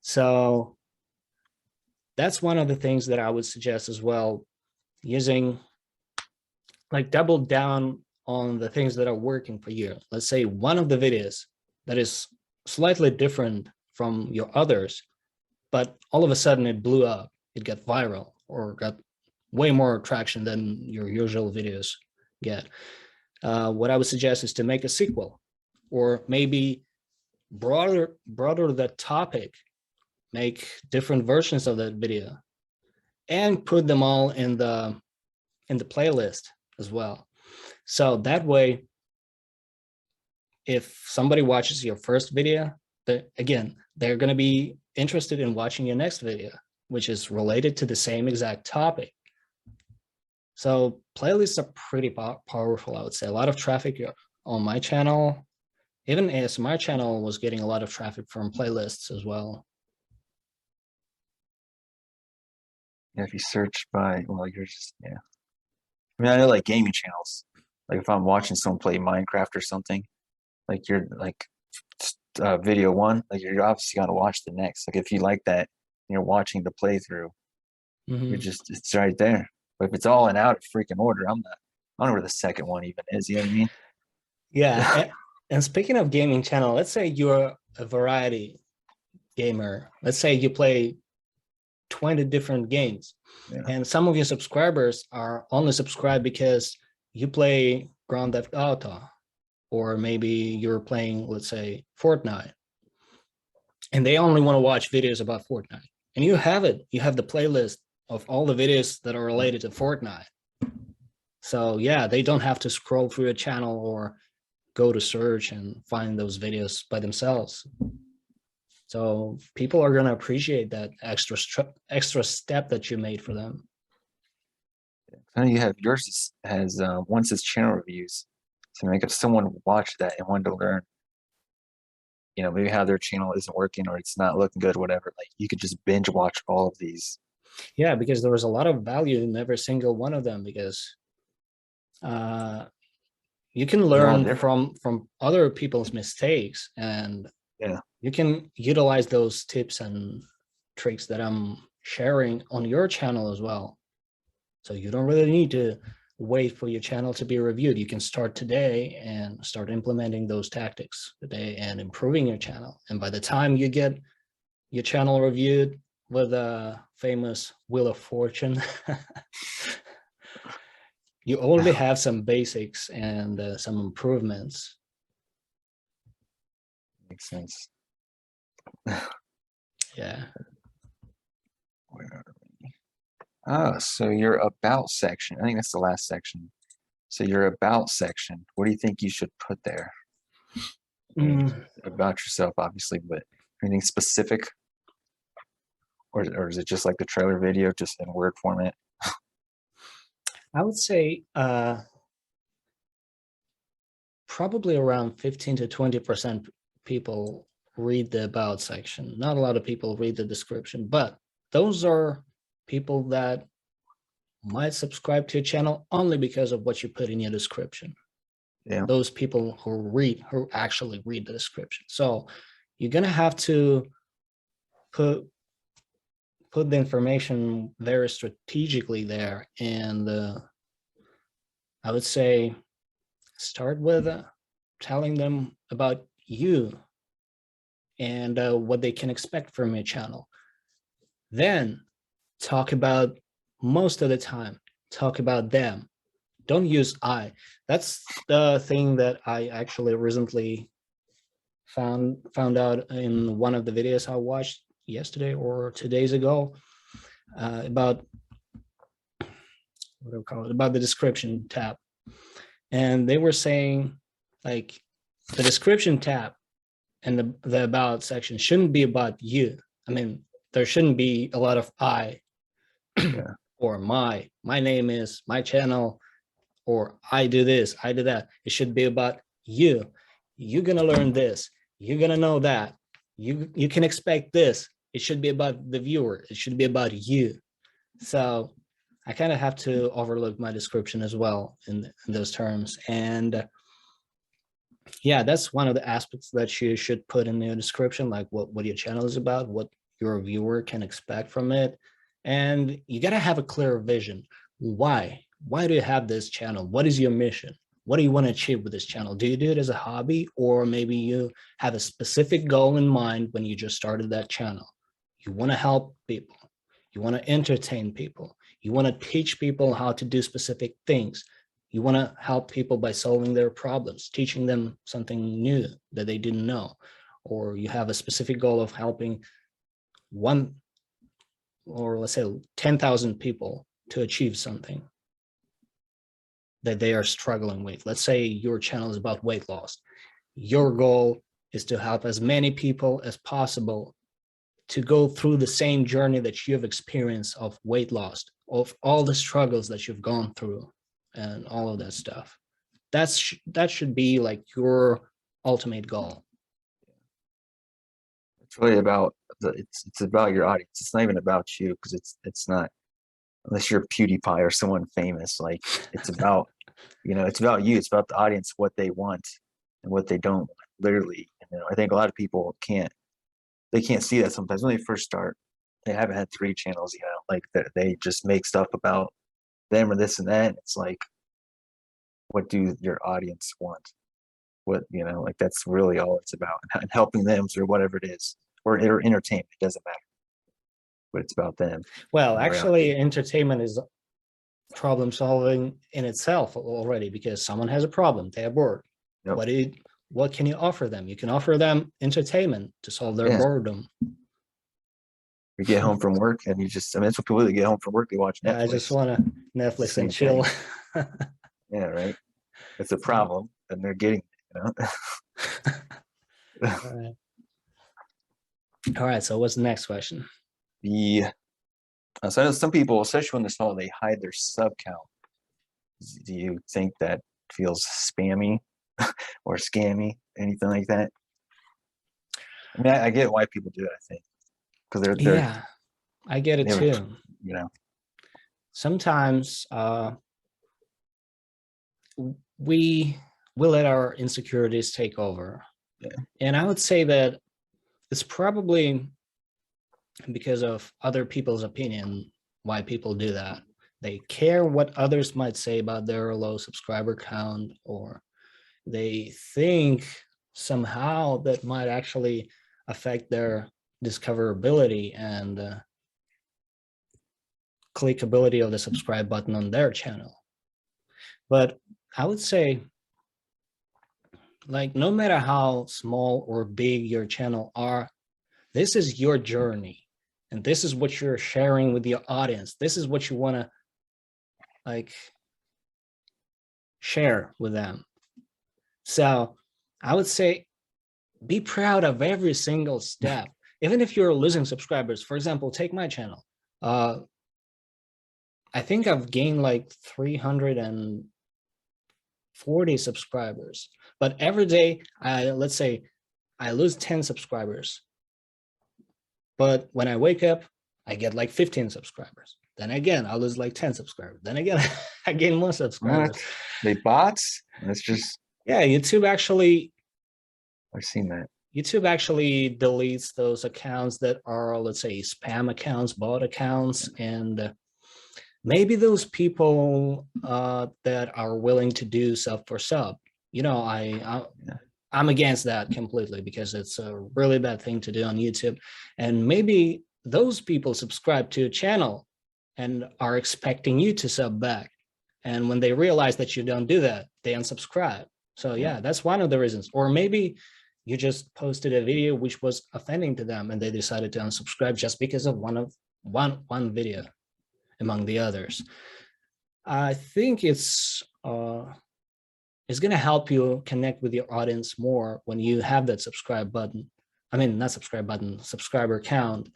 So that's one of the things that I would suggest as well, using, like, double down on the things that are working for you. Let's say one of the videos that is slightly different from your others, but all of a sudden it blew up, it got viral or got way more traction than your usual videos get. What I would suggest is to make a sequel, or maybe broader that topic, make different versions of that video and put them all in the playlist as well. So that way, if somebody watches your first video, again, they're going to be interested in watching your next video, which is related to the same exact topic. So playlists are pretty powerful, I would say. A lot of traffic on my channel, even ASMR channel, was getting a lot of traffic from playlists as well. Yeah, if you search by, well, you're just, I mean, I know like gaming channels, like if I'm watching someone play Minecraft or something, like you're like video one, like you're obviously gonna watch the next. Like if you like that, you're watching the playthrough, you're just, it's right there. But if it's all in out of freaking order, I don't know where the second one even is. You know what I mean? Yeah. And speaking of gaming channel, let's say you're a variety gamer. Let's say you play 20 different games, and some of your subscribers are only subscribed because you play Grand Theft Auto, or maybe you're playing, let's say, Fortnite, and they only want to watch videos about Fortnite. And you have it. You have the playlist of all the videos that are related to Fortnite. So yeah, they don't have to scroll through a channel or go to search and find those videos by themselves. So people are going to appreciate that extra step that you made for them. I know you have yours has once it's channel reviews. So like if someone watched that and wanted to learn, you know, maybe how their channel isn't working or it's not looking good, whatever, like you could just binge watch all of these. Yeah, because there was a lot of value in every single one of them, because you can learn from other people's mistakes, and you can utilize those tips and tricks that I'm sharing on your channel as well. So you don't really need to wait for your channel to be reviewed. You can start today and start implementing those tactics today and improving your channel. And by the time you get your channel reviewed with a famous Wheel of Fortune, you already have some basics and some improvements. Makes sense. Yeah. Where are we? Oh, so your about section. I think that's the last section. So your about section. What do you think you should put there? I mean, about yourself, obviously, but anything specific? Or is it just like the trailer video, just in Word format? I would say probably around 15 to 20% people read the about section. Not a lot of people read the description, but those are people that might subscribe to your channel only because of what you put in your description. Yeah. Those people who actually read the description. So you're gonna have to put the information very strategically there, and I would say start with telling them about you and what they can expect from your channel. Then talk about, most of the time, talk about them. Don't use I. That's the thing that I actually recently found out in one of the videos I watched yesterday or 2 days ago, about what do we call it, about the description tab. And they were saying, like, the description tab and the about section shouldn't be about you. I mean, there shouldn't be a lot of I Yeah. or my name is, my channel, or I do this, I do that. It should be about you. You're gonna learn this. You're gonna know that. You can expect this. It should be about the viewer. It should be about you. So I kind of have to overlook my description as well in those terms. And yeah, that's one of the aspects that you should put in your description, like what your channel is about, what your viewer can expect from it. And you got to have a clear vision. Why do you have this channel? What is your mission? What do you want to achieve with this channel? Do you do it as a hobby, or maybe you have a specific goal in mind when you just started that channel? You want to help people. You want to entertain people. You want to teach people how to do specific things. You want to help people by solving their problems, teaching them something new that they didn't know. Or you have a specific goal of helping one, or let's say 10,000 people to achieve something that they are struggling with. Let's say your channel is about weight loss. Your goal is to help as many people as possible to go through the same journey that you've experienced of weight loss, of all the struggles that you've gone through and all of that stuff. That should be like your ultimate goal. It's really about it's about your audience. It's not even about you, because it's not, unless you're PewDiePie or someone famous. Like, it's about, it's about you. It's about the audience, what they want and what they don't want, literally. I think a lot of people can't see that sometimes when they first start. They haven't had 3 channels, like they just make stuff about them or this and that. It's like, what do your audience want? What, like, that's really all it's about, and helping them through whatever it is, or entertainment, it doesn't matter, but it's about them. Well, actually, entertainment is problem solving in itself already, because someone has a problem, they are bored. Yep. What can you offer them? You can offer them entertainment to solve their boredom. You get home from work and that's what people do. They get home from work, they watch Netflix. I just want to Netflix and chill. Yeah, right. It's a problem, and they're getting it, All right. All right. So what's the next question? So I know some people, especially when they're small, they hide their sub count. Do you think that feels spammy or scammy, anything like that? I mean, I get why people do it, I think, because yeah, I get it too. Sometimes we will let our insecurities take over. Yeah. And I would say that it's probably because of other people's opinion why people do that. They care what others might say about their low subscriber count, or they think somehow that might actually affect their discoverability and clickability of the subscribe button on their channel. But I would say like no matter how small or big your channel are, this is your journey, and this is what you're sharing with your audience. This is what you want to like share with them. So I would say be proud of every single step, even if you're losing subscribers. For example, take my channel. I think I've gained like 340 subscribers, but every day let's say I lose 10 subscribers, but when I wake up, I get like 15 subscribers. Then again, I lose like 10 subscribers. Then again, I gain more subscribers. What? They bots? That's just, Yeah, I've seen that. YouTube actually deletes those accounts that are, let's say, spam accounts, bot accounts, and maybe those people that are willing to do sub for sub. You know, I'm against that completely because it's a really bad thing to do on YouTube. And maybe those people subscribe to a channel and are expecting you to sub back. And when they realize that you don't do that, they unsubscribe. So yeah, that's one of the reasons. Or maybe you just posted a video which was offending to them and they decided to unsubscribe just because of one video among the others. I think it's going to help you connect with your audience more when you have that subscribe button. I mean, not subscribe button, subscriber count.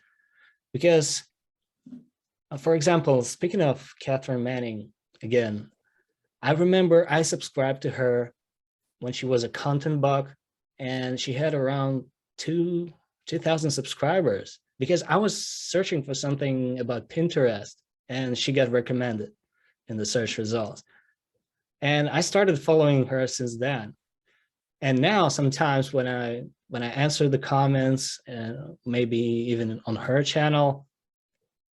Because, for example, speaking of Catherine Manning, again, I remember I subscribed to her when she was a content bug, and she had around 2,000 subscribers because I was searching for something about Pinterest, and she got recommended in the search results. And I started following her since then. And now sometimes when I answer the comments, and maybe even on her channel,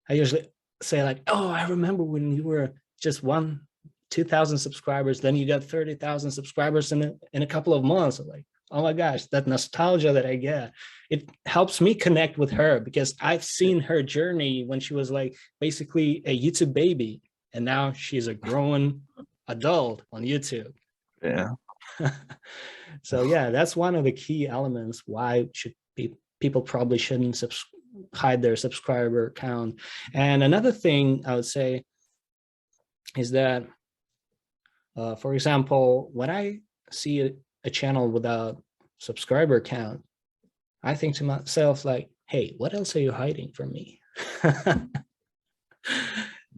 I usually say like, oh, I remember when you were just 2,000 subscribers, then you got 30,000 subscribers in a couple of months. I'm like, oh my gosh, that nostalgia that I get, it helps me connect with her because I've seen her journey when she was like basically a YouTube baby, and now she's a grown adult on YouTube. Yeah. So yeah, that's one of the key elements why people probably shouldn't hide their subscriber count. And another thing I would say is that, for example, when I see a channel without subscriber count, I think to myself like, hey, what else are you hiding from me?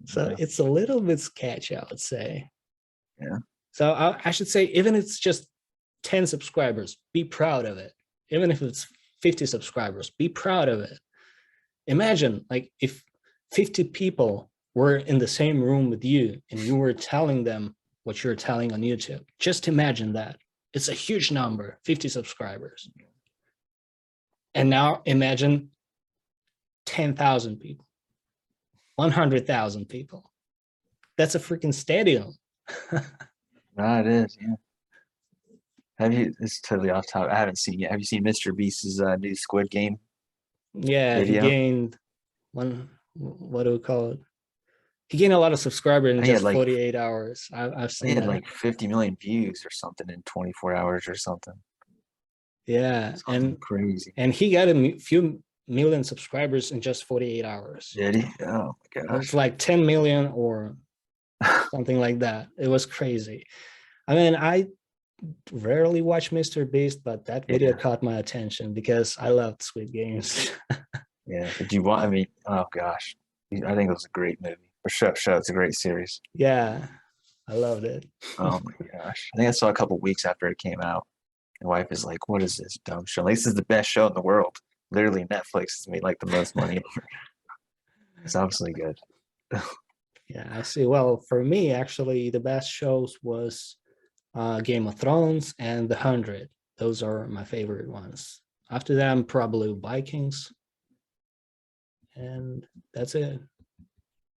So it's a little bit sketchy, I would say. Yeah. So I should say, even if it's just 10 subscribers, be proud of it. Even if it's 50 subscribers, be proud of it. Imagine like if 50 people were in the same room with you and you were telling them what you're telling on YouTube. Just imagine that. It's a huge number, 50 subscribers. And now imagine 10,000 people, 100,000 people. That's a freaking stadium. No, it is, yeah. It's totally off topic. I haven't seen yet. Have you seen Mr. Beast's new Squid Game Yeah, video? he gained what do we call it? He gained a lot of subscribers in just 48 hours. I've seen he had that. like 50 million views or something in 24 hours or something. Yeah, and crazy. And he got a few million subscribers in just 48 hours. Did he? Oh my gosh. It's like 10 million or something like that. It was crazy. I mean, I rarely watch Mr. Beast, but that video caught my attention because I loved Squid Games. Yeah. Did you want? I mean, oh gosh, I think it was a great movie. For sure, it's a great series. Yeah, I loved it. Oh my gosh, I think I saw a couple weeks after it came out. My wife is like, "What is this dumb show? Like, this is the best show in the world. Literally, Netflix has made like the most money ever." It's obviously good. Yeah, I see. Well, for me, actually, the best shows was Game of Thrones and The 100. Those are my favorite ones. After them, probably Vikings. And that's it.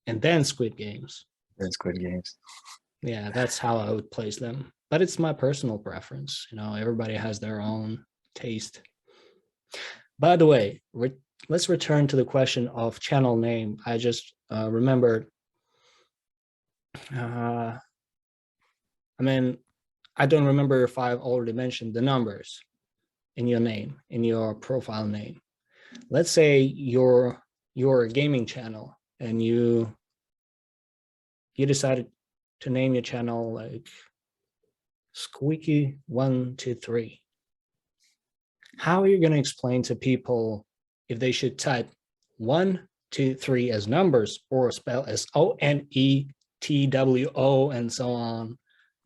And then Squid Games. Then Squid Games. Yeah, that's how I would place them. But it's my personal preference. You know, everybody has their own taste. By the way, let's return to the question of channel name. I just remembered. I mean, I don't remember if I've already mentioned the numbers in your name, in your profile name. Let's say you're a gaming channel and you decided to name your channel like Squeaky123. How are you going to explain to people if they should type 1, 2, 3 as numbers or spell as ONETWO and so on?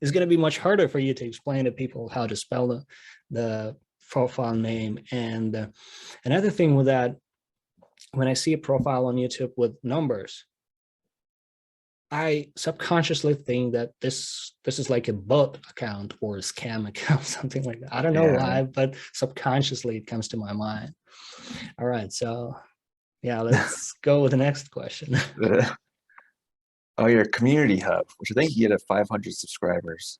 It's going to be much harder for you to explain to people how to spell the profile name. And another thing with that, when I see a profile on YouTube with numbers, I subconsciously think that this is like a bot account or a scam account, something like that. I don't know why, but subconsciously it comes to my mind. All right, so yeah, let's go with the next question. Oh, your community hub, which I think you get at 500 subscribers.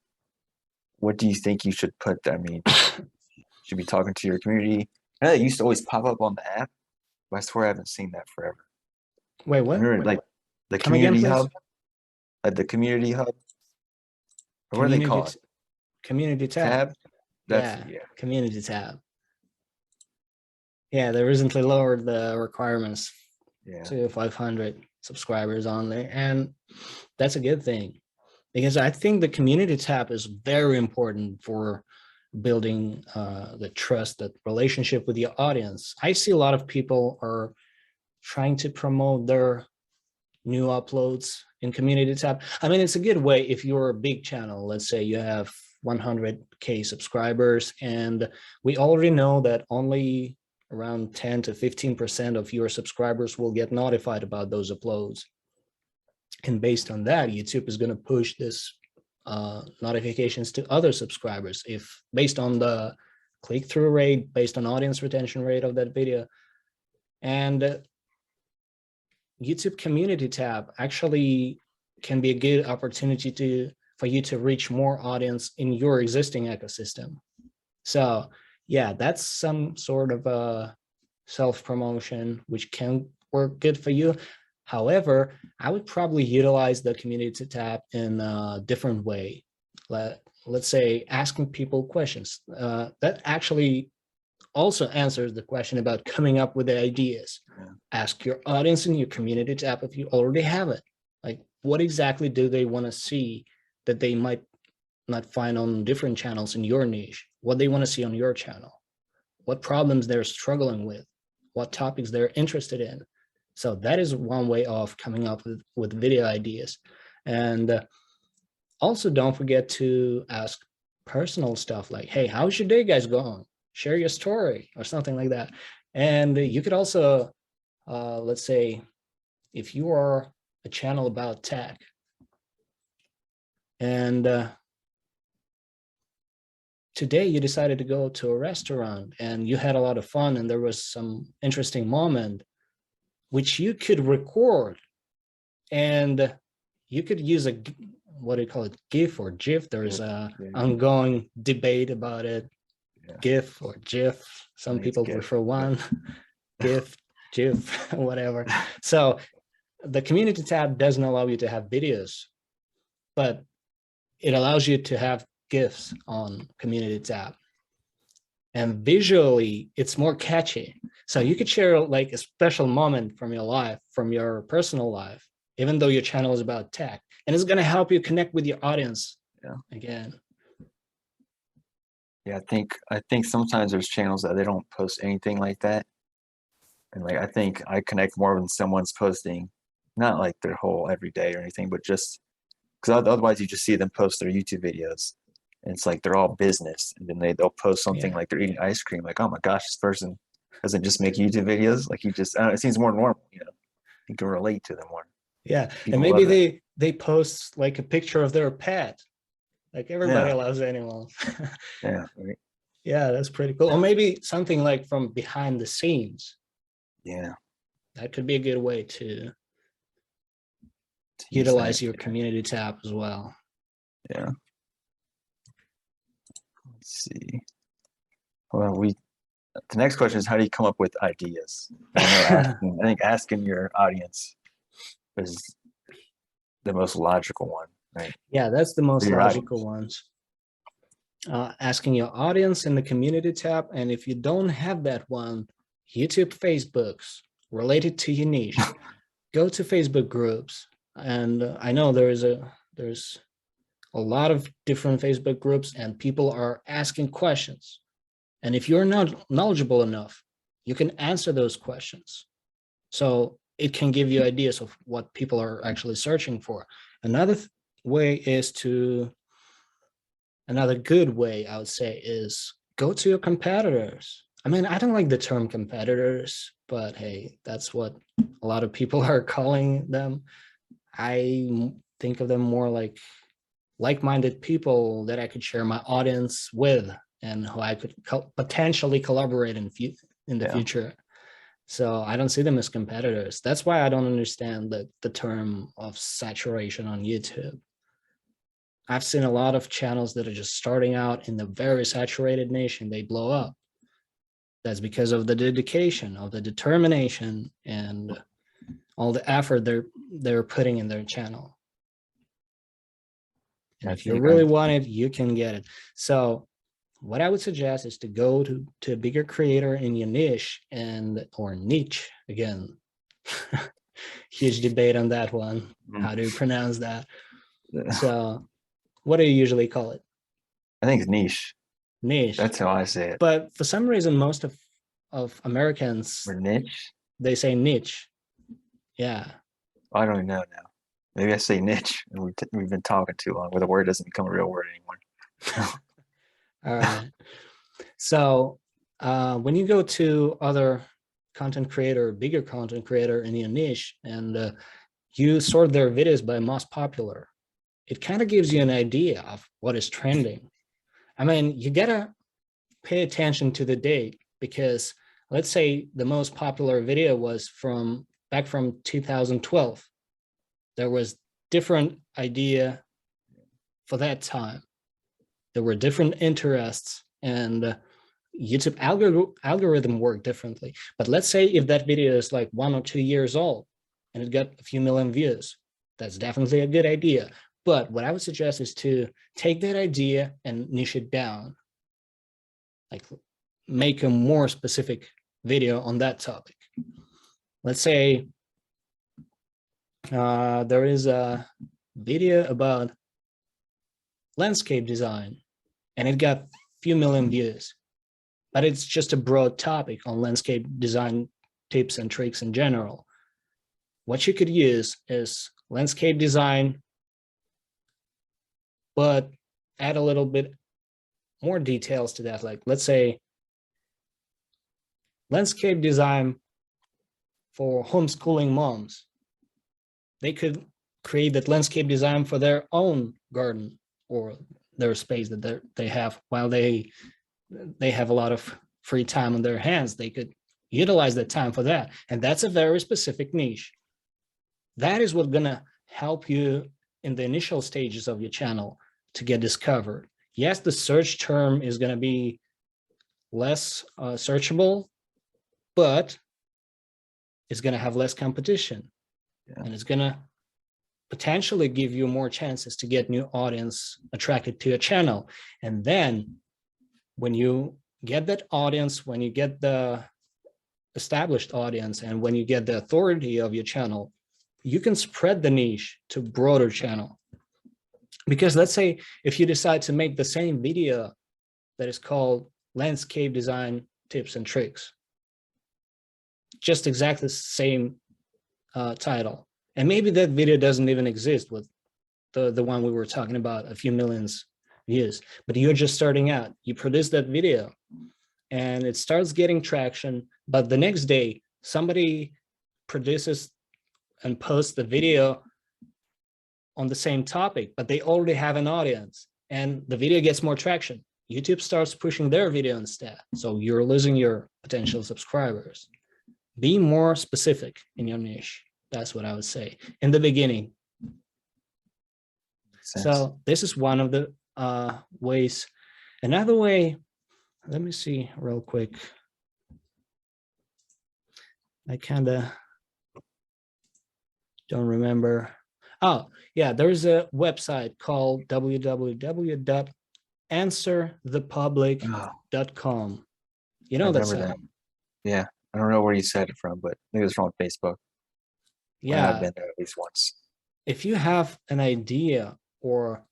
What do you think you should put there? I mean, should be talking to your community. I know that used to always pop up on the app, but I swear I haven't seen that forever. Wait, what? Remember, like the Come again, community please? hub, like the community hub, or what do they call it? Community tab. That's Yeah, community tab. Yeah, they recently lowered the requirements to 500 subscribers only, and that's a good thing because I think the community tab is very important for building the trust, that relationship with your audience. I see a lot of people are trying to promote their new uploads in community tab. I mean, it's a good way if you're a big channel. Let's say you have 100K subscribers, and we already know that only around 10 to 15% of your subscribers will get notified about those uploads. And based on that, YouTube is going to push this notifications to other subscribers if based on the click-through rate, based on audience retention rate of that video. And YouTube community tab actually can be a good opportunity for you to reach more audience in your existing ecosystem. So yeah, that's some sort of a self-promotion which can work good for you. However, I would probably utilize the community tab in a different way. Let's say asking people questions. That actually also answers the question about coming up with the ideas. Ask your audience in your community tab if you already have it. Like, what exactly do they want to see that they might not find on different channels in your niche? What they want to see on your channel? What problems they're struggling with? What topics they're interested in? So that is one way of coming up with video ideas. And also don't forget to ask personal stuff like, hey, how's your day, guys, going? Share your story or something like that. And you could also, let's say, if you are a channel about tech and today you decided to go to a restaurant and you had a lot of fun and there was some interesting moment which you could record, and you could use a, what do you call it, GIF or GIF? There's a ongoing debate about it. GIF or GIF. Some people prefer one. GIF, GIF, whatever. So the community tab doesn't allow you to have videos, but it allows you to have GIFs on community tab. And visually, it's more catchy. So you could share like a special moment from your life, from your personal life, even though your channel is about tech, and it's going to help you connect with your audience. Again. Yeah, I think sometimes there's channels that they don't post anything like that. And like I think I connect more when someone's posting, not like their whole everyday or anything, but just because otherwise you just see them post their YouTube videos. And it's like they're all business, and then they'll post something like they're eating ice cream, like, oh my gosh, this person doesn't just make YouTube videos, like he just, I don't know, it seems more normal, you know, you can relate to them more. Yeah, and maybe they post like a picture of their pet, like everybody loves animals. Yeah, right. Yeah, that's pretty cool. Or maybe something like from behind the scenes. Yeah, that could be a good way to utilize your community tab as well. Yeah. Let's see. Well, the next question is, how do you come up with ideas? I think asking your audience is the most logical one, right? Yeah, that's the most logical ones. asking your audience in the community tab. And if you don't have that one, YouTube Facebooks related to your niche, go to Facebook groups. And I know there's a lot of different Facebook groups and people are asking questions. And if you're not knowledgeable enough, you can answer those questions. So it can give you ideas of what people are actually searching for. Another way is another good way, I would say, is go to your competitors. I mean, I don't like the term competitors, but hey, that's what a lot of people are calling them. I think of them more like-minded people that I could share my audience with and who I could potentially collaborate in the future. So I don't see them as competitors. That's why I don't understand the term of saturation on YouTube. I've seen a lot of channels that are just starting out in the very saturated niche and they blow up. That's because of the dedication, of the determination, and all the effort they're putting in their channel. And if you really want it, you can get it. So what I would suggest is to go to a bigger creator in your niche or niche again. Huge debate on that one. How do you pronounce that? So what do you usually call it? I think it's niche. Niche. That's how I say it. But for some reason, most of Americans, or niche, they say niche. Yeah. I don't even know now. Maybe I say niche, and we've been talking too long where the word doesn't become a real word anymore. All right. So when you go to other content creator, bigger content creator in your niche, and you sort their videos by most popular, it kind of gives you an idea of what is trending. I mean, you gotta pay attention to the date, because let's say the most popular video was back from 2012. There was different idea for that time. There were different interests, and YouTube algorithm worked differently. But let's say if that video is like 1 or 2 years old and it got a few million views, that's definitely a good idea. But what I would suggest is to take that idea and niche it down, like make a more specific video on that topic. Let's say there is a video about landscape design and it got a few million views, but it's just a broad topic on landscape design tips and tricks in general. What you could use is landscape design, but add a little bit more details to that. Like, let's say landscape design for homeschooling moms. They could create that landscape design for their own garden or their space that they have while they have a lot of free time on their hands. They could utilize that time for that. And that's a very specific niche. That is what's gonna help you in the initial stages of your channel to get discovered. Yes, the search term is gonna be less searchable, but it's gonna have less competition. And it's gonna potentially give you more chances to get new audience attracted to your channel. And then when you get that audience, when you get the established audience, and when you get the authority of your channel, you can spread the niche to broader channel. Because let's say if you decide to make the same video that is called landscape design tips and tricks, just exactly the same title, and maybe that video doesn't even exist with the one we were talking about, a few millions views, but you're just starting out. You produce that video and it starts getting traction, but the next day somebody produces and posts the video on the same topic, but they already have an audience and the video gets more traction. YouTube starts pushing their video instead. So you're losing your potential subscribers. Be more specific in your niche. That's what I would say in the beginning. So this is one of the ways. Another way, let me see real quick. I kind of don't remember. Oh, yeah, there's a website called www.criss answerthepublic.com. You I know that remember site? that. Yeah. I don't know where you said it from, but maybe it was from Facebook. I have Yeah. been there at least once. If you have an idea or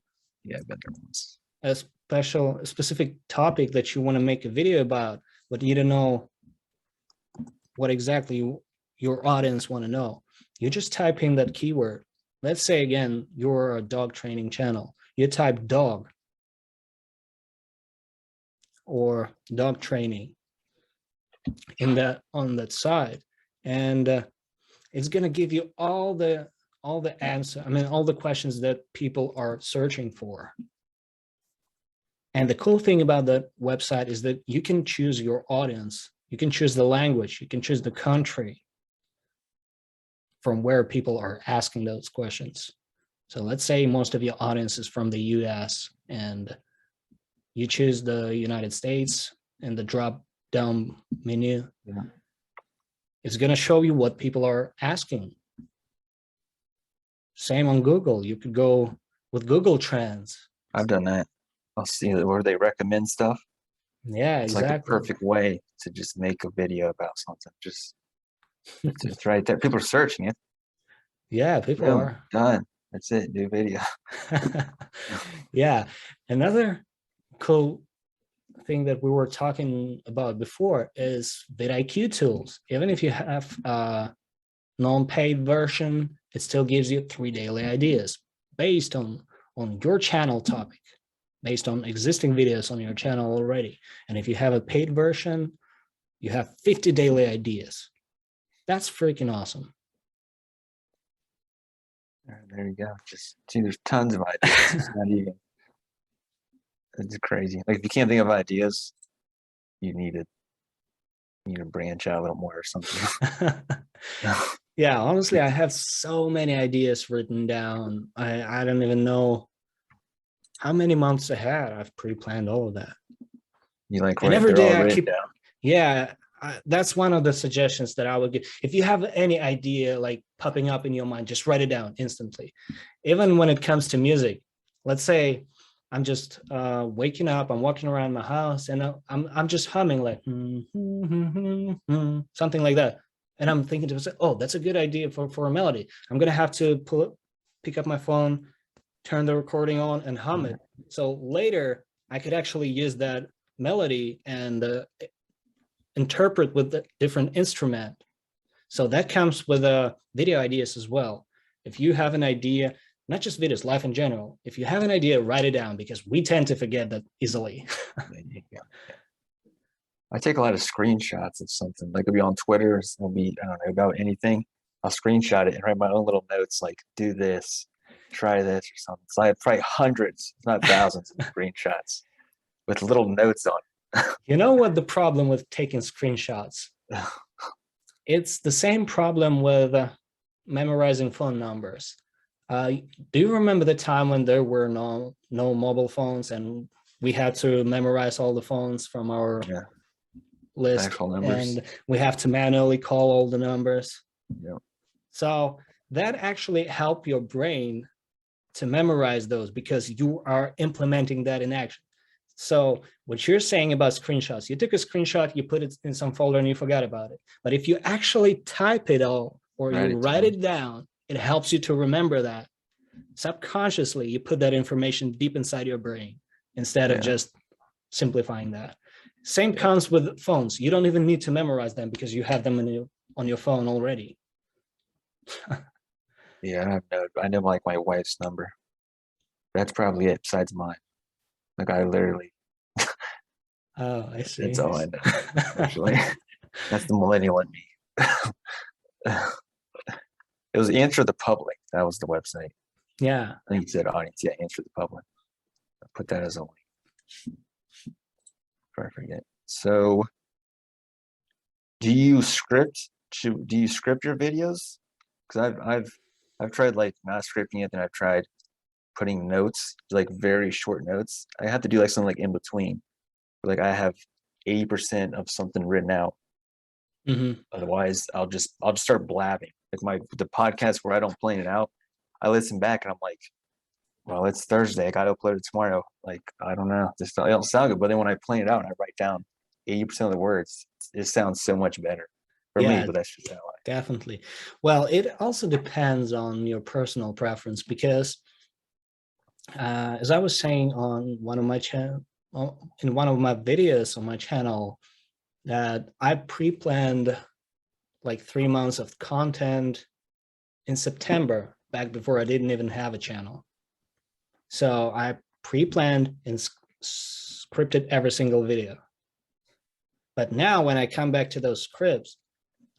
Yeah, I've been there once. a specific topic that you want to make a video about, but you don't know what exactly your audience want to know, you just type in that keyword. Let's say again, you're a dog training channel. You type dog or dog training in that on that side, and it's going to give you all the answer. I mean, all the questions that people are searching for. And the cool thing about that website is that you can choose your audience. You can choose the language. You can choose the country from where people are asking those questions. So let's say most of your audience is from the US and you choose the United States and the drop down menu. Yeah. It's going to show you what people are asking. Same on Google. You could go with Google Trends. I've done that. I'll see where they recommend stuff. Yeah, It's like the exactly. perfect way to just make a video about something. Just it's right there. People are searching it. Yeah, people Boom, are. done. That's it. New video. Yeah. Another cool thing that we were talking about before is vidIQ tools. Even if you have a non-paid version, it still gives you 3 daily ideas based on your channel topic, based on existing videos on your channel already. And if you have a paid version, you have 50 daily ideas. That's freaking awesome. There you go. Just see, there's tons of ideas. It's not even. It's crazy. Like if you can't think of ideas, you need to branch out a little more or something. Yeah, honestly, I have so many ideas written down. I don't even know how many months ahead I've pre-planned all of that. You like And write, every they're all day I written keep, down. yeah, that's one of the suggestions that I would give. If you have any idea like popping up in your mind, just write it down instantly. Even when it comes to music, let's say I'm just waking up, I'm walking around my house, and I'm just humming like something like that, and I'm thinking to myself, oh, that's a good idea for a melody. I'm gonna have to pick up my phone, turn the recording on, and hum it. So later, I could actually use that melody and interpret with a different instrument. So that comes with video ideas as well. If you have an idea, not just videos, life in general, if you have an idea, write it down because we tend to forget that easily. Yeah. I take a lot of screenshots of something. Like it'll be on Twitter, it'll be, I don't know, about anything. I'll screenshot it and write my own little notes like, do this, try this or something. So I have probably hundreds, if not thousands of screenshots with little notes on. You know what the problem with taking screenshots? It's the same problem with memorizing phone numbers. Do you remember the time when there were no mobile phones and we had to memorize all the phones from our list, actual numbers, and we have to manually call all the numbers? Yeah. So that actually helped your brain to memorize those because you are implementing that in action. So what you're saying about screenshots, you took a screenshot, you put it in some folder and you forgot about it. But if you actually type it all or you write it down, it helps you to remember that. Subconsciously, you put that information deep inside your brain instead of just simplifying that. Same comes with phones. You don't even need to memorize them because you have them on your phone already. Yeah, I know like my wife's number. That's probably it besides mine. Like I literally. Oh, I see. That's all I know. Actually, that's the millennial in me. It was Answer the Public. That was the website. Yeah. I think you said audience. Yeah, Answer the Public. I'll put that as a link. Before I forget. So, do you script? Do you script your videos? Because I've tried like not scripting it, then I've tried putting notes, like very short notes. I have to do like something like in between. Like I have 80% of something written out. Otherwise, I'll just start blabbing. Like the podcast where I don't plan it out, I listen back and I'm like, Well, it's Thursday. I got to upload it tomorrow. Like, I don't know. Just it don't sound good. But then when I plan it out and I write down 80% of the words, it sounds so much better for me. Yeah, But that's just how definitely. Well, it also depends on your personal preference because, as I was saying on one of my channel, in one of my videos on my channel, that I pre-planned like 3 months of content in September, back before I didn't even have a channel. So I pre-planned and scripted every single video. But now when I come back to those scripts,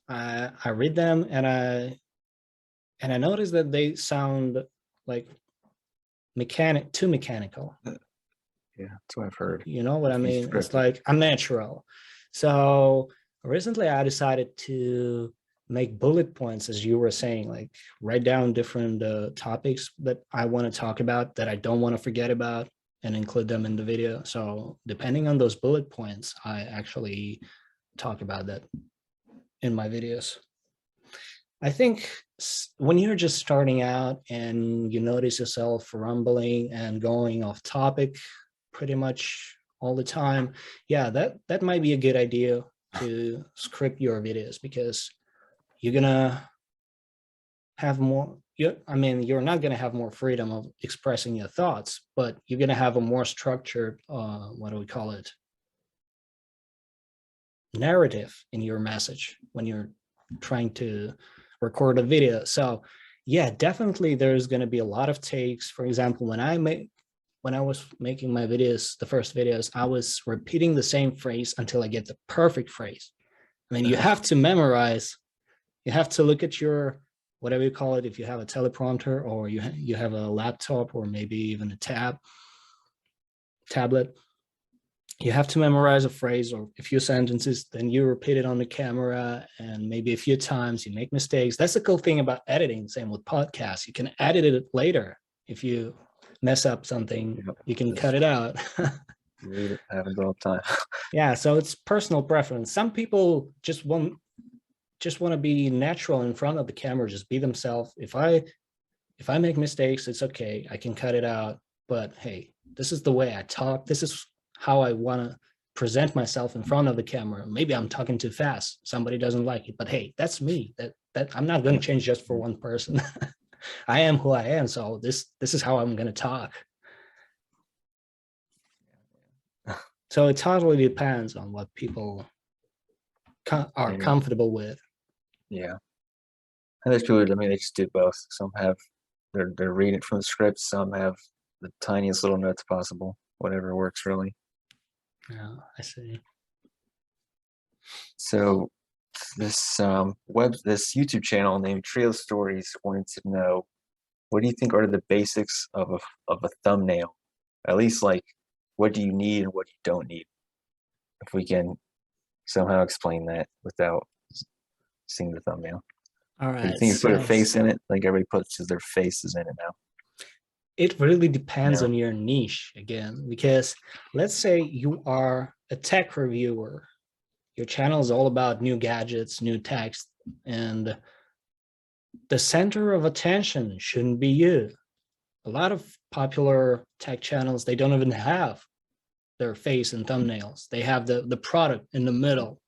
I read them and I notice that they sound like too mechanical. yeah, that's what I've heard. You know what I Too mean? It's scripted. like unnatural. So recently I decided to make bullet points, as you were saying, like write down different topics that I want to talk about, that I don't want to forget about, and include them in the video. So depending on those bullet points, I actually talk about that in my videos. I think when you're just starting out and you notice yourself rumbling and going off topic pretty much all the time, yeah, that might be a good idea to script your videos, because you're gonna have more. I mean, you're not gonna have more freedom of expressing your thoughts, but you're gonna have a more structured, what do we call it, narrative in your message when you're trying to record a video. So yeah, definitely there's going to be a lot of takes. For example, when I was making my videos, the first videos, I was repeating the same phrase until I get the perfect phrase. I mean, you have to memorize, you have to look at your, whatever you call it, if you have a teleprompter or you have a laptop or maybe even a tablet, you have to memorize a phrase or a few sentences, then you repeat it on the camera, and maybe a few times you make mistakes. That's the cool thing about editing. Same with podcasts. You can edit it later. If you mess up something, Yep. you can cut it out. It happens all the time. Yeah, so it's personal preference. Some people just want to be natural in front of the camera, just be themselves. If I make mistakes, it's okay. I can cut it out. But hey, this is the way I talk. This is how I want to present myself in front of the camera. Maybe I'm talking too fast. Somebody doesn't like it, but hey, that's me. That I'm not going to change just for one person. I am who I am. So this is how I'm going to talk. So it totally depends on what people are comfortable with. Yeah. And there's people, I mean, they just do both. Some have, they're reading it from the script. Some have the tiniest little notes possible. Whatever works, really. Yeah, I see. So this this YouTube channel named Trio Stories wanted to know, what do you think are the basics of a thumbnail? At least, like, what do you need and what you don't need? If we can somehow explain that without seeing the thumbnail. All Do you right. think you put a So face in it? Like everybody puts their faces in it now. it really depends No. on your niche again, because let's say you are a tech reviewer. Your channel is all about new gadgets, new techs, and the center of attention shouldn't be you. A lot of popular tech channels, they don't even have their face in thumbnails. They have the product in the middle,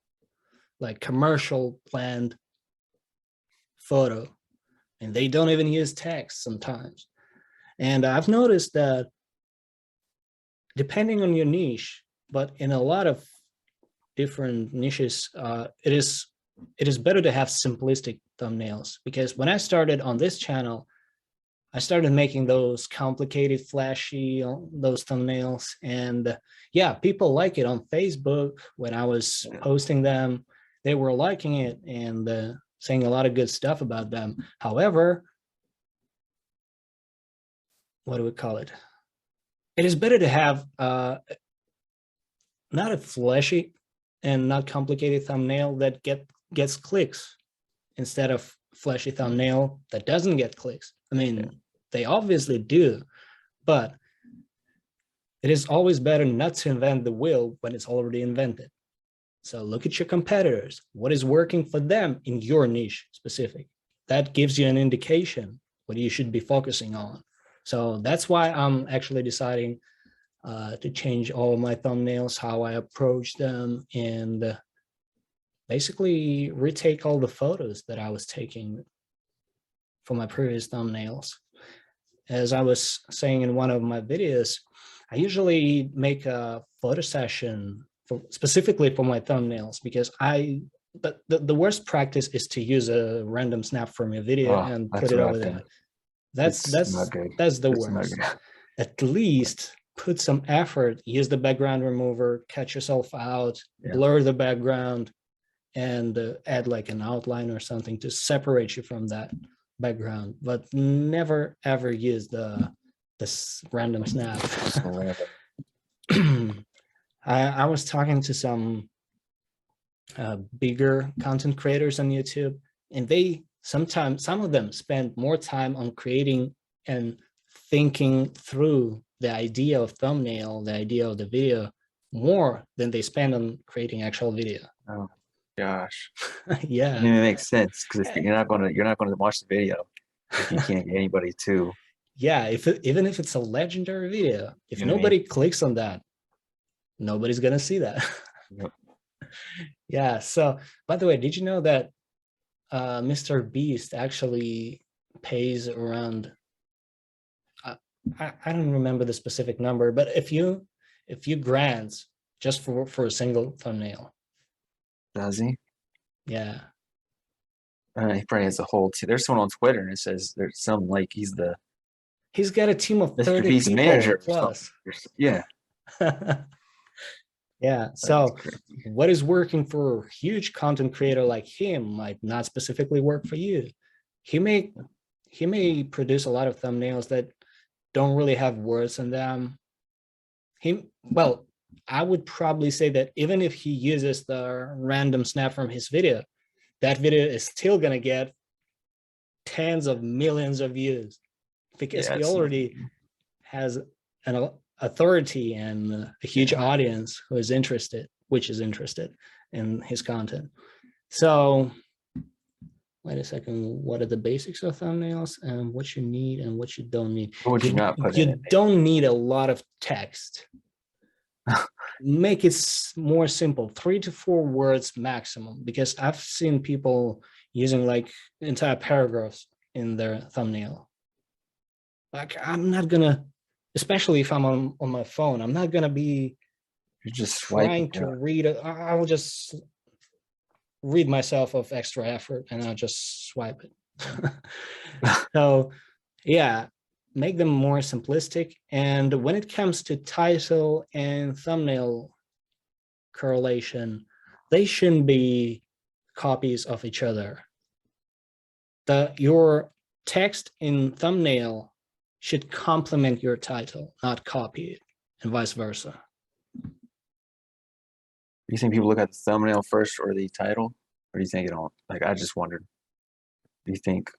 like commercial planned photo, and they don't even use text sometimes. And I've noticed that depending on your niche, but in a lot of different niches, it is better to have simplistic thumbnails, because when I started on this channel, I started making those complicated, flashy, those thumbnails. And yeah, people like it on Facebook. When I was posting them, they were liking it and saying a lot of good stuff about them. However, what do we call it? It is better to have not a flashy and not complicated thumbnail that gets clicks, instead of flashy thumbnail that doesn't get clicks. I mean, they obviously do, but it is always better not to invent the wheel when it's already invented. So look at your competitors. What is working for them in your niche specific? That gives you an indication what you should be focusing on. So that's why I'm actually deciding to change all my thumbnails, how I approach them, and basically retake all the photos that I was taking for my previous thumbnails. As I was saying in one of my videos, I usually make a photo session specifically for my thumbnails, because the worst practice is to use a random snap from your video Oh, and that's put it what over I've done. there. That's It's not good. that's the It's not worst. good. At least put some effort, use the background remover, cut yourself out, Yeah. blur the background, and add like an outline or something to separate you from that background, but never ever use this random snap. Just random. I was talking to some bigger content creators on YouTube, and some of them spend more time on creating and thinking through the idea of thumbnail, the idea of the video, more than they spend on creating actual video. Oh gosh. Yeah. I mean, it makes sense, because if you're not gonna watch the video if you can't get anybody to. Yeah, even if it's a legendary video, if You know what I nobody clicks on that, nobody's gonna see that. Yep. Yeah. So, by the way, did you know that Mr. Beast actually pays around, I don't remember the specific number, but a few grants just for a single thumbnail. Does he? Yeah. He probably has a whole team. There's someone on Twitter and it says there's some, like, he's the He's got a team of Mr. 30 Beast people manager plus. Yeah. Yeah. So what is working for a huge content creator like him might not specifically work for you. He may produce a lot of thumbnails that don't really have words in them. Well, I would probably say that even if he uses the random snap from his video, that video is still going to get tens of millions of views, because he already has an authority and a huge audience who is interested in his content. So wait a second, what are the basics of thumbnails and what you need and what you don't need? What would you not put in it? You don't need a lot of text. Make it more simple, 3 to 4 words maximum, because I've seen people using like entire paragraphs in their thumbnail. Like, I'm not gonna, especially if I'm on my phone, I'm not gonna be trying to read it. I will just read myself of extra effort and I'll just swipe it. So yeah, make them more simplistic. And when it comes to title and thumbnail correlation, they shouldn't be copies of each other. Your text in thumbnail should complement your title, not copy it, and vice versa. Do you think people look at the thumbnail first or the title? Or do you think it don't? Like, I just wondered. Do you think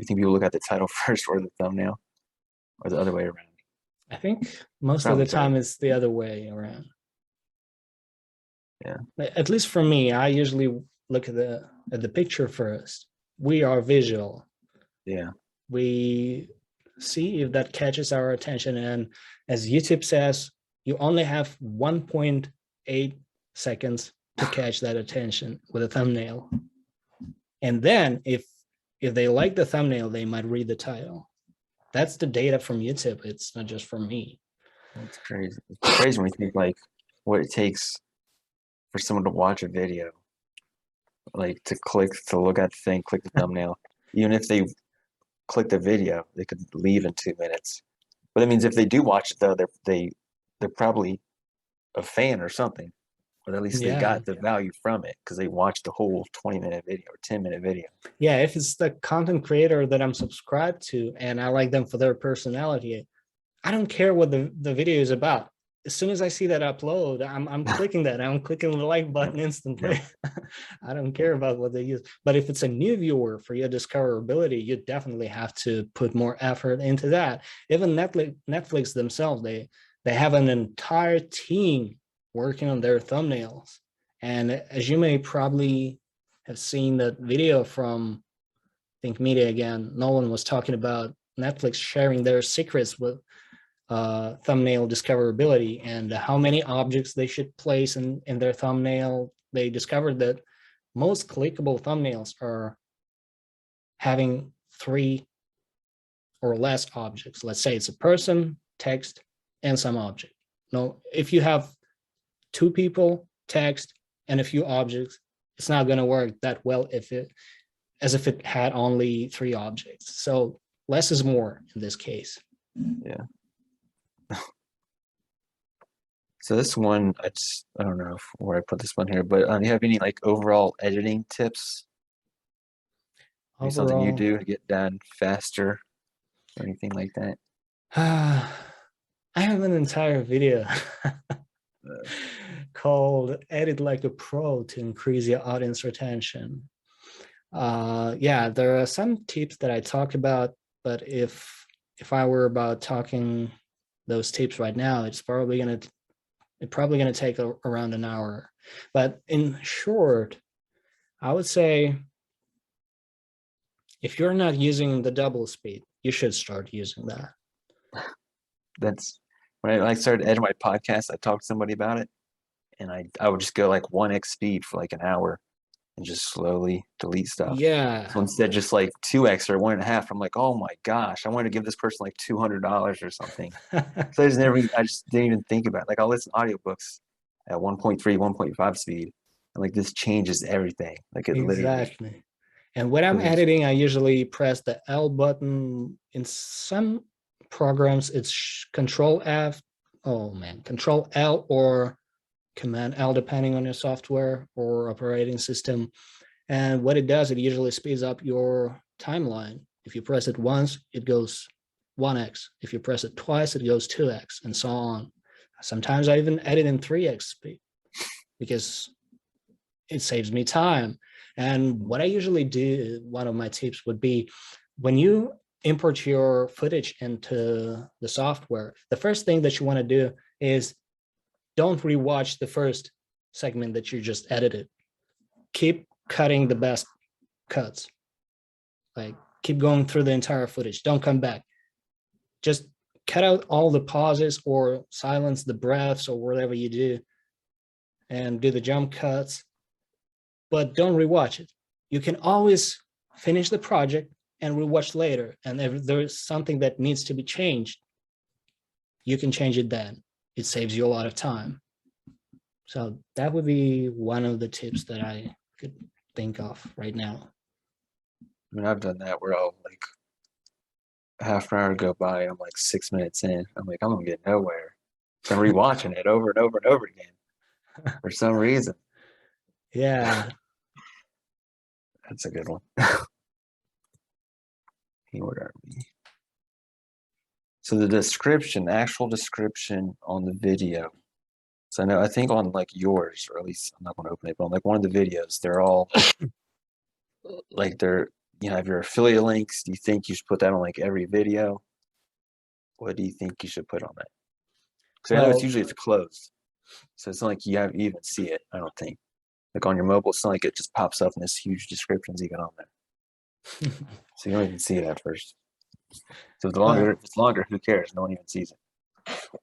people look at the title first or the thumbnail? Or the other way around? I think most of the time it's the other way around. Yeah. At least for me, I usually look at the picture first. We are visual. Yeah. We see if that catches our attention. And as YouTube says, you only have 1.8 seconds to catch that attention with a thumbnail. And then if they like the thumbnail, they might read the title. That's the data from YouTube. It's not just from me. That's crazy. It's crazy when you think like what it takes for someone to watch a video, like to look at the thing, click the thumbnail. Even if they click the video, they could leave in 2 minutes. But that means if they do watch it though, they're probably a fan or something. But at least they got the value from it because they watched the whole 20-minute video or 10-minute video. Yeah, if it's the content creator that I'm subscribed to and I like them for their personality, I don't care what the video is about. As soon as I see that upload, I'm clicking that. I'm clicking the like button instantly. I don't care about what they use. But if it's a new viewer, for your discoverability, you definitely have to put more effort into that. Even Netflix themselves, they have an entire team working on their thumbnails. And as you may probably have seen that video from Think Media again, Nolan was talking about Netflix sharing their secrets with thumbnail discoverability and how many objects they should place in their thumbnail. They discovered that most clickable thumbnails are having 3 or less objects. Let's say it's a person, text, and some object. No, if you have 2 people, text, and a few objects, it's not going to work that well as if it had only 3 objects. So less is more in this case. Yeah. So this one, I don't know where I put this one here, but do you have any like overall editing tips? Maybe something you do to get done faster or anything like that? I have an entire video called Edit Like a Pro to Increase Your Audience Retention. Yeah, there are some tips that I talked about, but if I were about talking those tips right now, it's probably gonna take around an hour. But in short, I would say if you're not using the double speed, you should start using that. That's when I started editing my podcast, I talked to somebody about it, and I would just go like 1x speed for like an hour and just slowly delete stuff. Yeah. So instead, just like 2x or 1.5, I'm like, oh my gosh, I want to give this person like $200 or something. So I just didn't even think about it. Like I'll listen to audiobooks at 1.3, 1.5 speed. And like this changes everything. Like it exactly. literally. And when I'm editing, I usually press the L button. In some programs, it's Control F. Oh man, Control L or Command L, depending on your software or operating system. And what it does, it usually speeds up your timeline. If you press it once, it goes 1x. If you press it twice, it goes 2x, and so on. Sometimes I even edit in 3x speed because it saves me time. And what I usually do, one of my tips would be when you import your footage into the software, the first thing that you want to do is don't rewatch the first segment that you just edited. Keep cutting the best cuts. Like keep going through the entire footage. Don't come back. Just cut out all the pauses or silence the breaths or whatever you do and do the jump cuts, but don't rewatch it. You can always finish the project and rewatch later. And if there's something that needs to be changed, you can change it then. It saves you a lot of time. So that would be one of the tips that I could think of right now. I mean, I've done that where I'll like half an hour go by, I'm like 6 minutes in. I'm like, I'm gonna get nowhere. So I'm rewatching it over and over and over again for some reason. Yeah. That's a good one. What are we? So the description, actual description on the video. So I think on like yours, or at least I'm not going to open it, but on like one of the videos, they're all like have your affiliate links. Do you think you should put that on like every video? What do you think you should put on that? Because I know it's closed, so it's not like you even see it. I don't think. Like on your mobile, it's not like it just pops up and this huge description's even on there. So you don't even see it at first. So if it's longer, who cares? No one even sees it.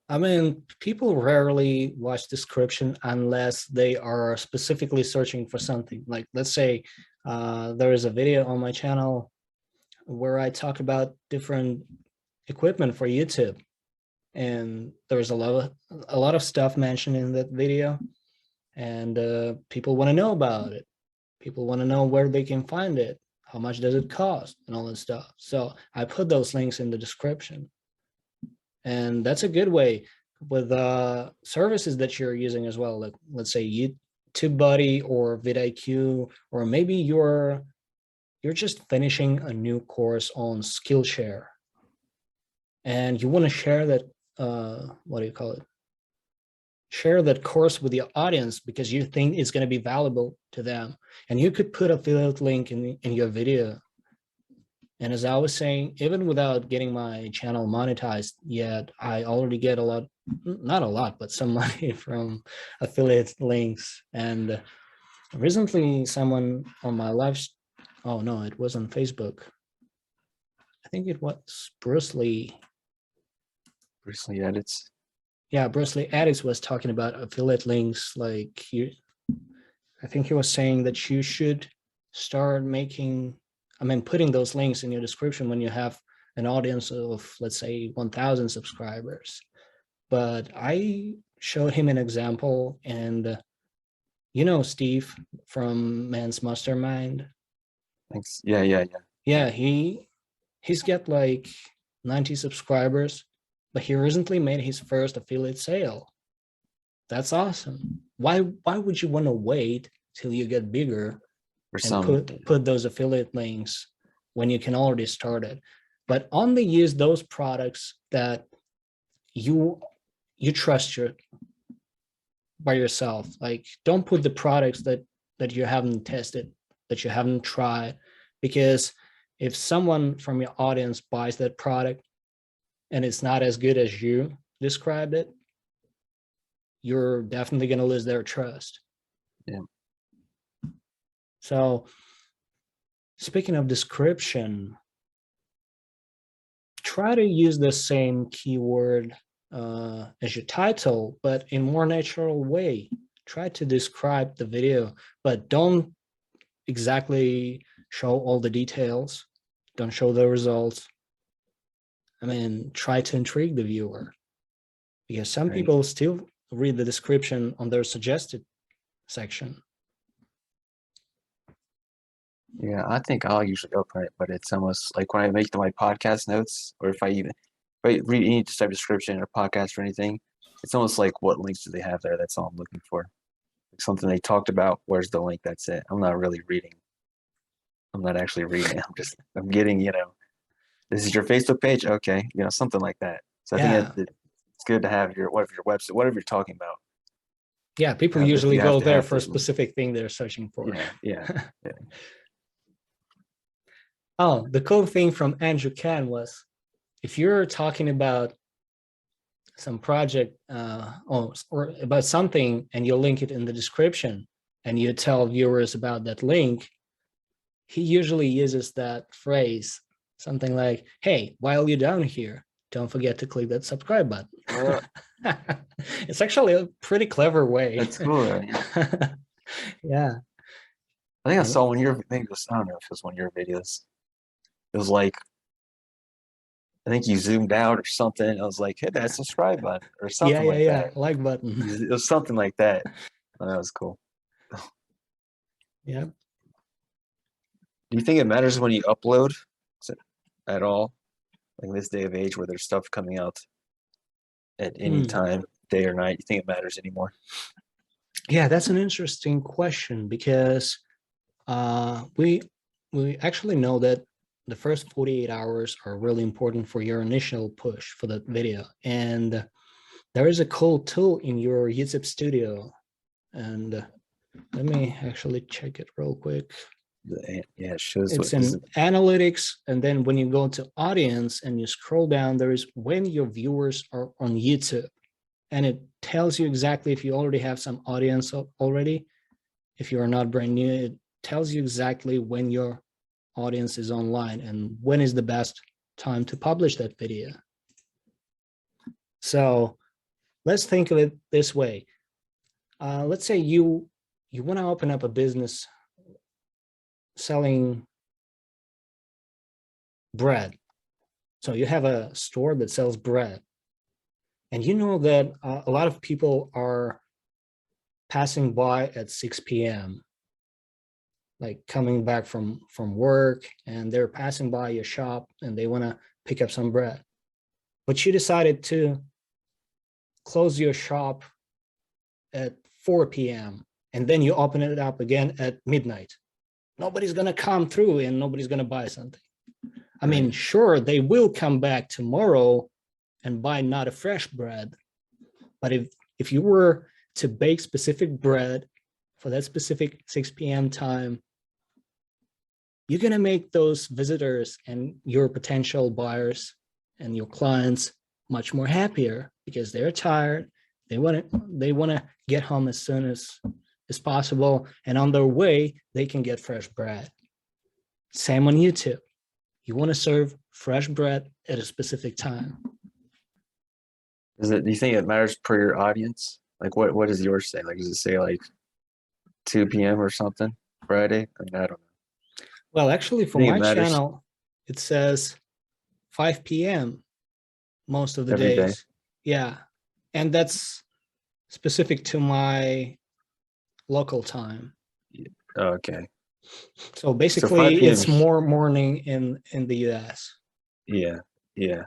I mean, people rarely watch description unless they are specifically searching for something. Like, let's say there is a video on my channel where I talk about different equipment for YouTube, and there's a lot of stuff mentioned in that video, and people want to know about it. People want to know where they can find it, how much does it cost, and all that stuff. So I put those links in the description. And that's a good way with services that you're using as well. Like, let's say TubeBuddy or vidIQ, or maybe you're just finishing a new course on Skillshare, and you want to share that share that course with your audience because you think it's going to be valuable to them, and you could put affiliate link in your video. And as I was saying, even without getting my channel monetized yet, I already get not a lot, but some money from affiliate links. And recently someone on my oh no, it was on Facebook. I think it was Bruce Lee. Bruce Lee edits. Yeah, Bruce Lee edits was talking about affiliate links. Like I think he was saying that you should start putting those links in your description when you have an audience of, let's say, 1,000 subscribers. But I showed him an example, and Steve from Man's Mastermind. Thanks. Yeah. Yeah, he's got like 90 subscribers, but he recently made his first affiliate sale. That's awesome. Why would you want to wait till you get bigger and put those affiliate links when you can already start it? But only use those products that you trust by yourself. Like, don't put the products that you haven't tested, that you haven't tried, because if someone from your audience buys that product and it's not as good as you described it, you're definitely going to lose their trust. Yeah. So speaking of description, try to use the same keyword as your title, but in more natural way. Try to describe the video, but don't exactly show all the details. Don't show the results. Try to intrigue the viewer, because some people still read the description on their suggested section. Yeah, I think I'll usually open it, but it's almost like when I make my podcast notes, or if I read any type of description or podcast or anything, it's almost like, what links do they have there? That's all I'm looking for. Like something they talked about, where's the link? That's it. I'm not really reading. I'm not actually reading. I'm getting, this is your Facebook page? Okay. Something like that. So I think it's good to have your website, whatever you're talking about. Yeah, people usually go there for a specific thing they're searching for. Yeah. Oh, the cool thing from Andrew Can was, if you're talking about some project or about something and you link it in the description and you tell viewers about that link, he usually uses that phrase, something like, hey, while you're down here, don't forget to click that subscribe button. It's actually a pretty clever way. That's cool. Yeah. I think I saw one of your, I don't know if it was one of your videos. It was like, I think you zoomed out or something. I was like, hit that subscribe button or something like that. Like button. It was something like that. Oh, that was cool. Yeah. Do you think it matters when you upload at all? Like in this day of age where there's stuff coming out at any time, day or night, you think it matters anymore? Yeah, that's an interesting question, because we actually know that the first 48 hours are really important for your initial push for the video. And there is a cool tool in your YouTube studio. And let me actually check it real quick. Yeah, it shows. It's in analytics. And then when you go to audience and you scroll down, there is when your viewers are on YouTube. And it tells you exactly if you already have some audience already. If you are not brand new, it tells you exactly when your audience is online and when is the best time to publish that video. So let's think of it this way. Let's say you want to open up a business selling bread. So you have a store that sells bread, and you know that a lot of people are passing by at 6 p.m. like coming back from work, and they're passing by your shop and they want to pick up some bread. But you decided to close your shop at 4 p.m. and then you open it up again at midnight. Nobody's going to come through and nobody's going to buy something. I mean, sure, they will come back tomorrow and buy not a fresh bread. But if you were to bake specific bread for that specific 6 p.m. time, you're going to make those visitors and your potential buyers and your clients much more happier, because they're tired. They want to get home as soon as possible, and on their way they can get fresh bread. Same on YouTube. You want to serve fresh bread at a specific time. Do you think it matters per your audience? Like what does yours say? Like does it say like 2 p.m. or something Friday? I mean, I don't know. Well, actually, I for think it my matters channel, it says 5 p.m. most of the every day. days. Yeah. And that's specific to my local time. Oh, okay. So So 5 basically, p.m. it's more morning in the US. Yeah, yeah.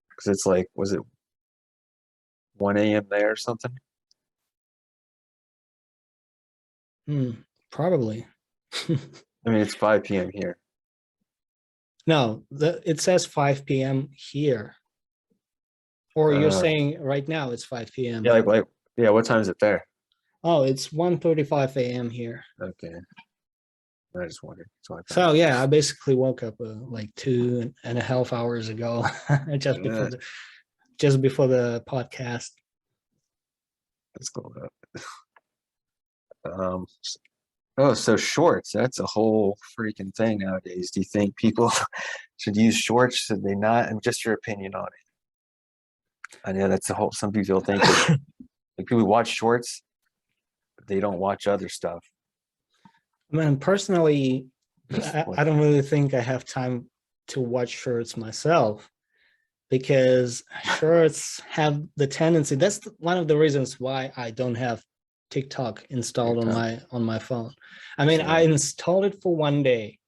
Because it's like, was it 1 a.m. there or something? Probably. I mean, it's 5 p.m. here. No, it says 5 p.m. here. Or you're saying right now it's 5 p.m. Yeah, yeah. What time is it there? Oh, it's 1:35 a.m. here. Okay, I just wondered. So So yeah, I basically woke up like 2.5 hours ago, just before yeah, the podcast. let's go up. Um, oh, so shorts. That's a whole freaking thing nowadays. Do you think people should use shorts? Should they not? And just your opinion on it. I know that's a whole. Some people think that, like people watch shorts, but they don't watch other stuff. Man, personally, What? I don't really think I have time to watch shorts myself because shorts have the tendency. That's one of the reasons why I don't have TikTok installed on my phone. I mean, I installed it for one day.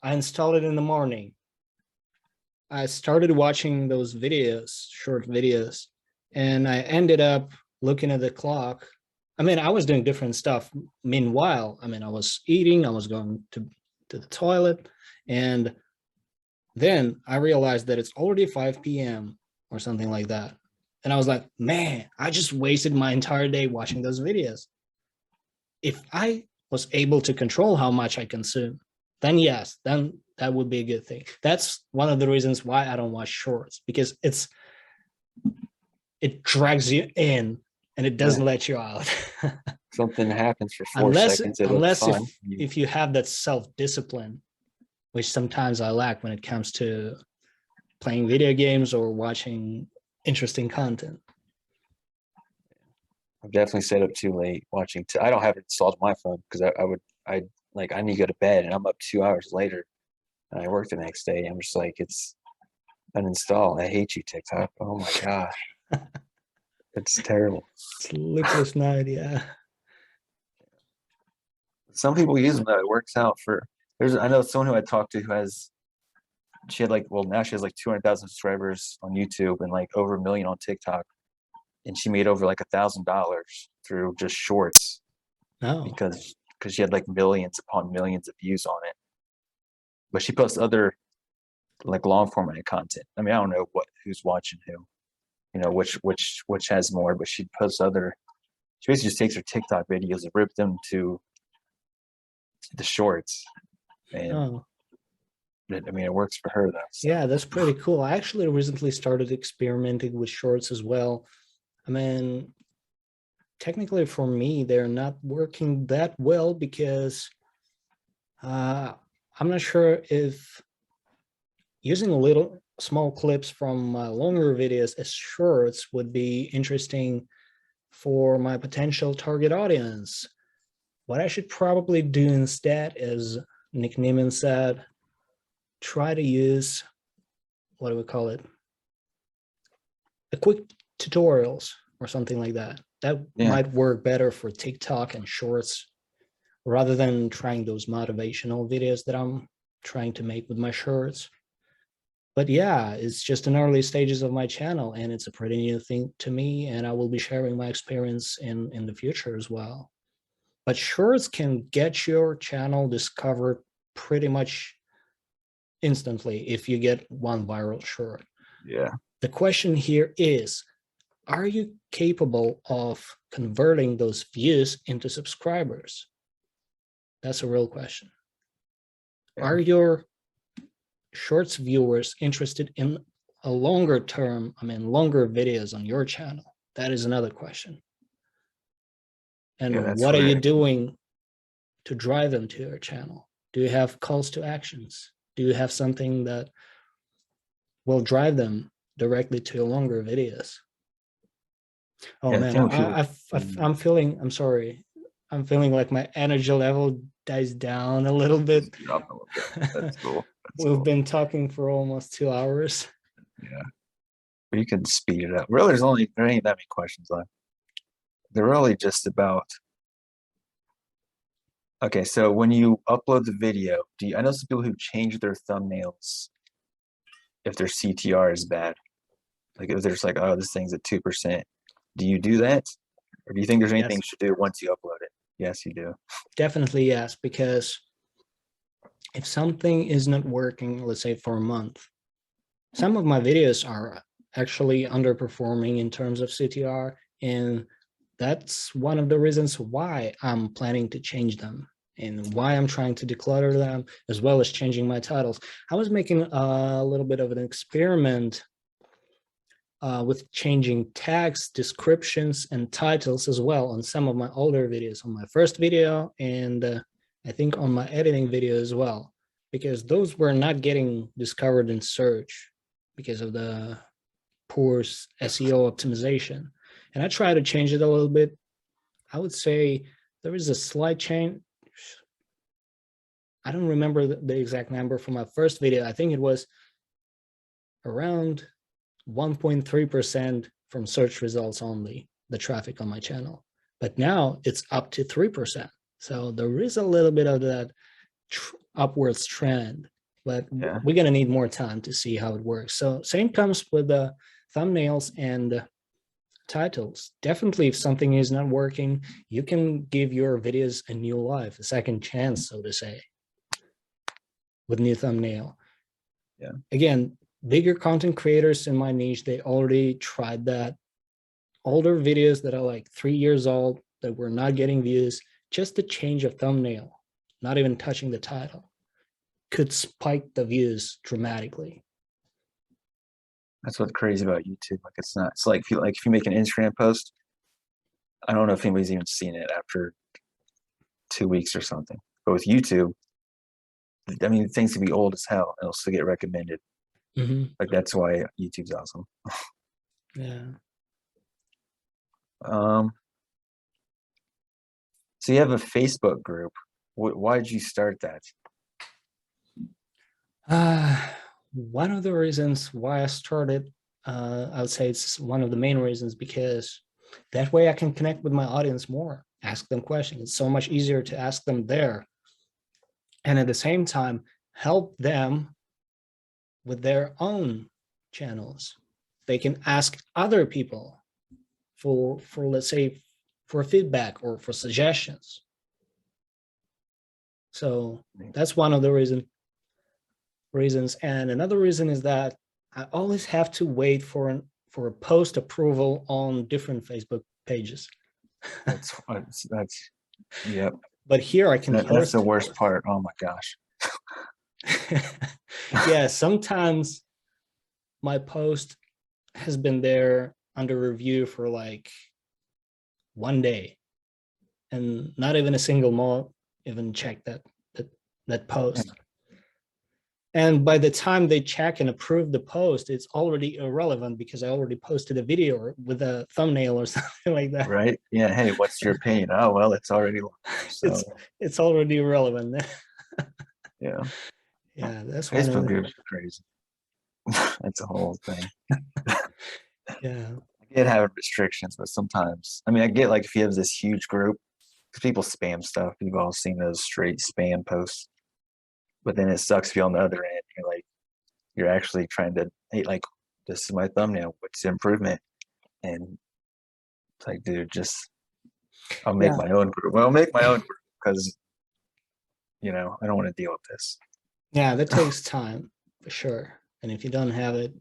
I installed it in the morning. I started watching those videos, short videos, and I ended up looking at the clock. I mean, I was doing different stuff. Meanwhile, I mean, I was eating, I was going to the toilet, and then I realized that it's already 5 p.m. or something like that. And I was like, man, I just wasted my entire day watching those videos. If I was able to control how much I consume, then yes, then that would be a good thing. That's one of the reasons why I don't watch shorts, because it drags you in and it doesn't let you out. Something happens for 4 seconds. It looks unless fun. if you have that self-discipline, which sometimes I lack when it comes to playing video games or watching interesting content. I've definitely stayed up too late watching. I don't have it installed on my phone because I need to go to bed and I'm up 2 hours later and I work the next day. I'm just like, it's uninstalled. I hate you, TikTok. Oh my God. It's terrible. Sleepless night, yeah. Some people use them though. It works out I know someone who I talked to now she has like 200,000 subscribers on YouTube and like over 1 million on TikTok. And she made over like $1,000 through just shorts. Oh. Because she had like millions upon millions of views on it. But she posts other like long format content. I mean, I don't know who's watching who, which has more, but she posts she basically just takes her TikTok videos and rips them to the shorts. And I mean, it works for her though. So. Yeah, that's pretty cool. I actually recently started experimenting with shorts as well. I mean, technically for me, they're not working that well because I'm not sure if using small clips from longer videos as shorts would be interesting for my potential target audience. What I should probably do instead is, Nick Neiman said, try to use, what do we call it? A quick tutorials or something like that. That might work better for TikTok and shorts rather than trying those motivational videos that I'm trying to make with my shorts. But yeah, it's just in early stages of my channel and it's a pretty new thing to me, and I will be sharing my experience in the future as well. But shorts can get your channel discovered pretty much instantly if you get one viral short. Yeah. The question here is, are you capable of converting those views into subscribers? That's a real question. Yeah. Are your shorts viewers interested in a longer videos on your channel? That is another question. And what are you doing to drive them to your channel? Do you have calls to actions? Do you have something that will drive them directly to your longer videos? Oh Yeah, the man, thing with people, I'm feeling, I'm sorry. I'm feeling like my energy level dies down a little bit. just drop a little bit. That's cool. That's We've cool. been talking for almost 2 hours. Yeah, but you can speed it up. Really, there ain't that many questions left. They're really just about. Okay, so when you upload the video, I know some people who change their thumbnails if their CTR is bad? Like if there's like, oh, this thing's at 2%. Do you do that? Or do you think there's anything Yes, you should do once you upload it? Yes, you do. definitely yes, because if something is not working, let's say for a month, some of my videos are actually underperforming in terms of CTR, and that's one of the reasons why I'm planning to change them and why I'm trying to declutter them, as well as changing my titles. I was making a little bit of an experiment with changing tags, descriptions, and titles as well on some of my older videos, on my first video, and I think on my editing video as well, because those were not getting discovered in search because of the poor SEO optimization. And I try to change it a little bit. I would say there is a slight change. I don't remember the exact number for my first video. I think it was around 1.3% from search results only, the traffic on my channel. But now it's up to 3%. So there is a little bit of that upwards trend, but Yeah. we're going to need more time to see how it works. So same comes with the thumbnails and titles. Definitely, if something is not working, you can give your videos a new life, a second chance, so to say, with new thumbnail. Yeah. Again, bigger content creators in my niche, they already tried that. Older videos that are like 3 years old that were not getting views, just a change of thumbnail, not even touching the title, could spike the views dramatically. That's what's crazy about YouTube. Like it's not. It's like if you make an Instagram post, I don't know if anybody's even seen it after 2 weeks or something. But with YouTube, I mean, things can be old as hell and it'll still get recommended. Like that's why YouTube's awesome. Yeah. So you have a Facebook group. Why did you start that? One of the reasons why I started, I would say it's one of the main reasons, because that way I can connect with my audience more, ask them questions. It's so much easier to ask them there. And at the same time, help them with their own channels. They can ask other people for let's say, for feedback or for suggestions. So that's one of the reasons. And another reason is that I always have to wait for a post approval on different Facebook pages. That's yep. But here I can That's the worst part. Oh my gosh. Yeah, sometimes my post has been there under review for like 1 day, and not even a single mob even checked that post. And by the time they check and approve the post, it's already irrelevant because I already posted a video with a thumbnail or something like that. Right? Yeah. Hey, what's your opinion? Oh well, it's already. So it's already irrelevant. yeah. Yeah, that's one Facebook of groups are crazy. That's a whole thing. yeah. I get having restrictions, but sometimes, I mean, I get like if you have this huge group, because people spam stuff. You've all seen those straight spam posts. But then it sucks if you're on the other end. You're like, you're actually trying to, hey, like, this is my thumbnail. What's the improvement? And it's like, dude, I'll make my own group. Well, I'll make my own group because, I don't want to deal with this. Yeah, that takes time for sure. And if you don't have it,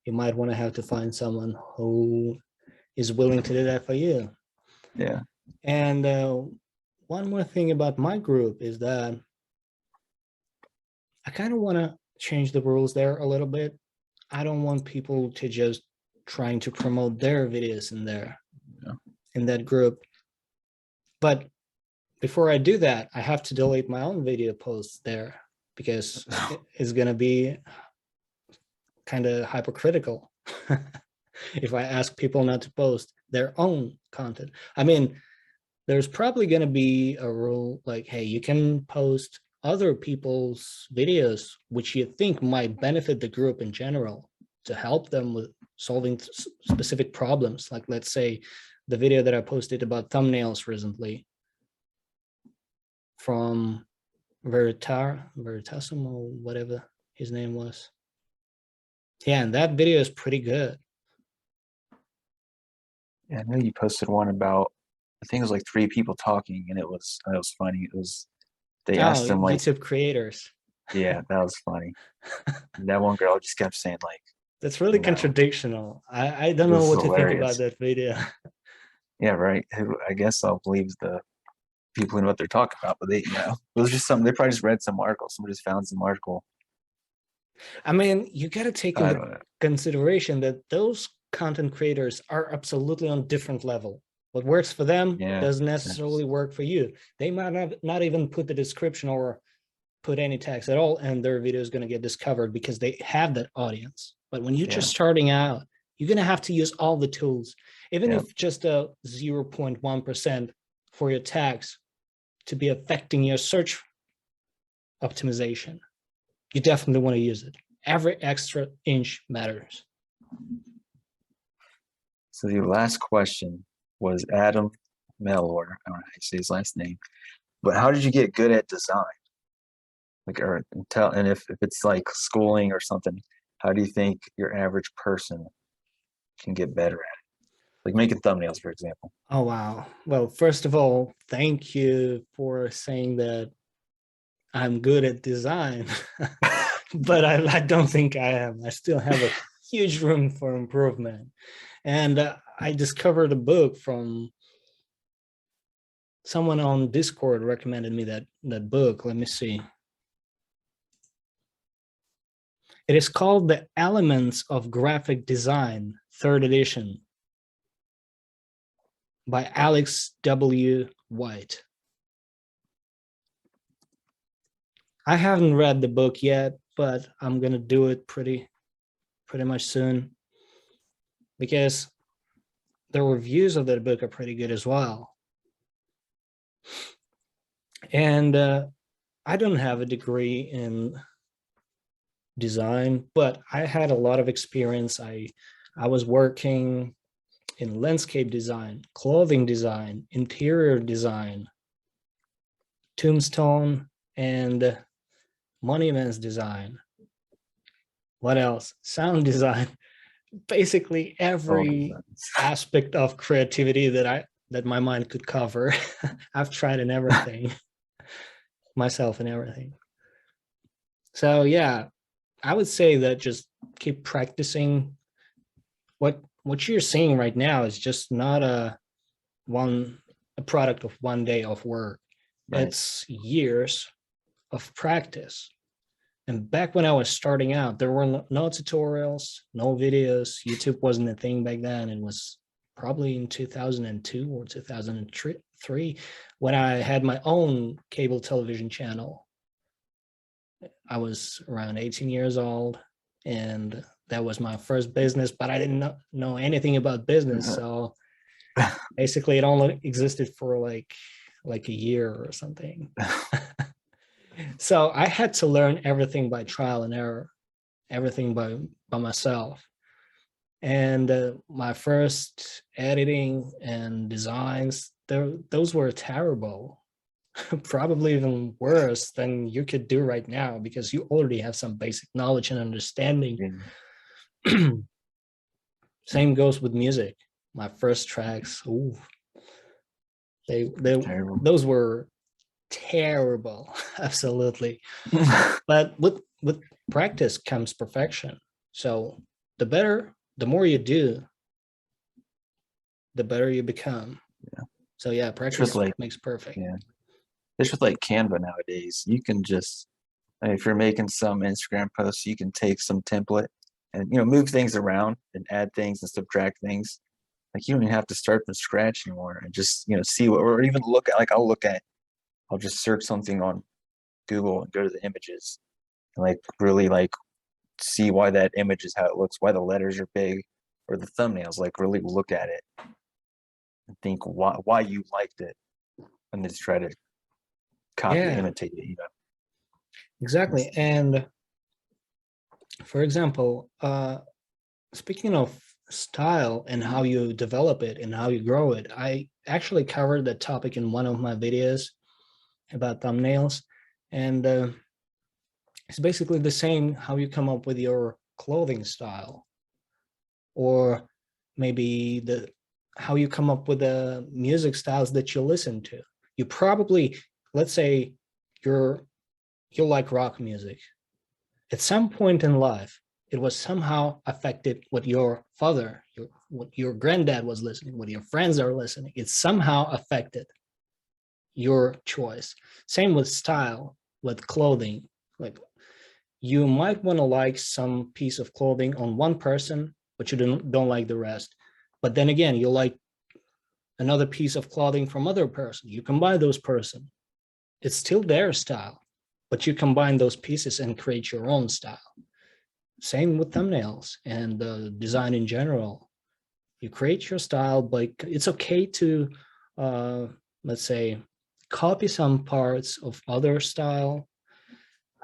you might want to have to find someone who is willing to do that for you. Yeah. And one more thing about my group is that I kind of want to change the rules there a little bit. I don't want people to just trying to promote their videos in there, in that group. But before I do that, I have to delete my own video posts there, because it's gonna be kind of hypocritical if I ask people not to post their own content. I mean, there's probably going to be a rule like, hey, you can post other people's videos which you think might benefit the group in general to help them with solving specific problems. Like, let's say the video that I posted about thumbnails recently from Veritasum or whatever his name was. Yeah, and that video is pretty good. Yeah, I know you posted one about, I think it was like three people talking, and it was funny. It was, they Oh, asked them like, YouTube creators. yeah, that was funny. And that one girl just kept saying like, That's really you know, contradictional. I it don't know was what to think about hilarious. that video. Yeah, right. I guess I'll believe the people in what they're talking about, but they, it was just something. They probably just read some article. Somebody just found some article. I mean, you got to take I into don't know. consideration that those content creators are absolutely on a different level. What works for them Yeah, doesn't necessarily work for you. They might not even put the description or put any text at all, and their video is going to get discovered because they have that audience. But when you're yeah, just starting out, you're going to have to use all the tools, even yeah. if just a 0.1% for your tags to be affecting your search optimization. You definitely want to use it. Every extra inch matters. So the last question was Adam Mellor. I don't know how you say his last name, but how did you get good at design? Like, or tell, and if it's like schooling or something, how do you think your average person can get better at it? Like making thumbnails, for example. Oh, wow. Well, first of all, thank you for saying that I'm good at design, but I don't think I am. I still have a huge room for improvement. And I discovered a book from someone on Discord recommended me that book. Let me see. It is called The Elements of Graphic Design, third edition, by Alex W. White. I haven't read the book yet, but I'm gonna do it pretty much soon because the reviews of that book are pretty good as well. And I don't have a degree in design, but I had a lot of experience. I was working in landscape design, clothing design, interior design, tombstone, and monuments design. What else? Sound design. Basically Oh, every aspect of creativity that my mind could cover. I've tried in everything, myself and everything. So yeah, I would say that just keep practicing. What you're seeing right now is just not a product of one day of work. right. It's years of practice. And back when I was starting out, there were no tutorials, no videos. YouTube wasn't a thing back then. It was probably in 2002 or 2003 when I had my own cable television channel. I was around 18 years old, and that was my first business, but I didn't know anything about business. So basically it only existed for like a year or something. So I had to learn everything by trial and error, everything by myself. And my first editing and designs, those were terrible. Probably even worse than you could do right now because you already have some basic knowledge and understanding. Yeah. Same goes with music. My first tracks, ooh, they Terrible. those were terrible, absolutely. But with practice comes perfection. So the more you do, the better you become. Yeah. So yeah, It's with practice like, makes perfect. yeah, it's with like Canva nowadays. You can just, if you're making some Instagram posts, you can take some template and move things around and add things and subtract things. Like you don't even have to start from scratch anymore and just see what, or even look at, like I'll just search something on Google and go to the images and like really like see why that image is how it looks, why the letters are big, or the thumbnails. Like really look at it and think why you liked it, and just try to copy Yeah, imitate it. You know. exactly. And for example, speaking of style and how you develop it and how you grow it, I actually covered that topic in one of my videos about thumbnails. And it's basically the same how you come up with your clothing style, or maybe the how you come up with the music styles that you listen to. You probably, let's say you like rock music. At some point in life, it was somehow affected what your father, what your granddad was listening, what your friends are listening. It somehow affected your choice. Same with style, with clothing. Like you might want to like some piece of clothing on one person, but you don't like the rest. But then again, you like another piece of clothing from other person. You combine those person. It's still their style, but you combine those pieces and create your own style. Same with thumbnails and design in general. You create your style, but it's okay to, let's say, copy some parts of other style.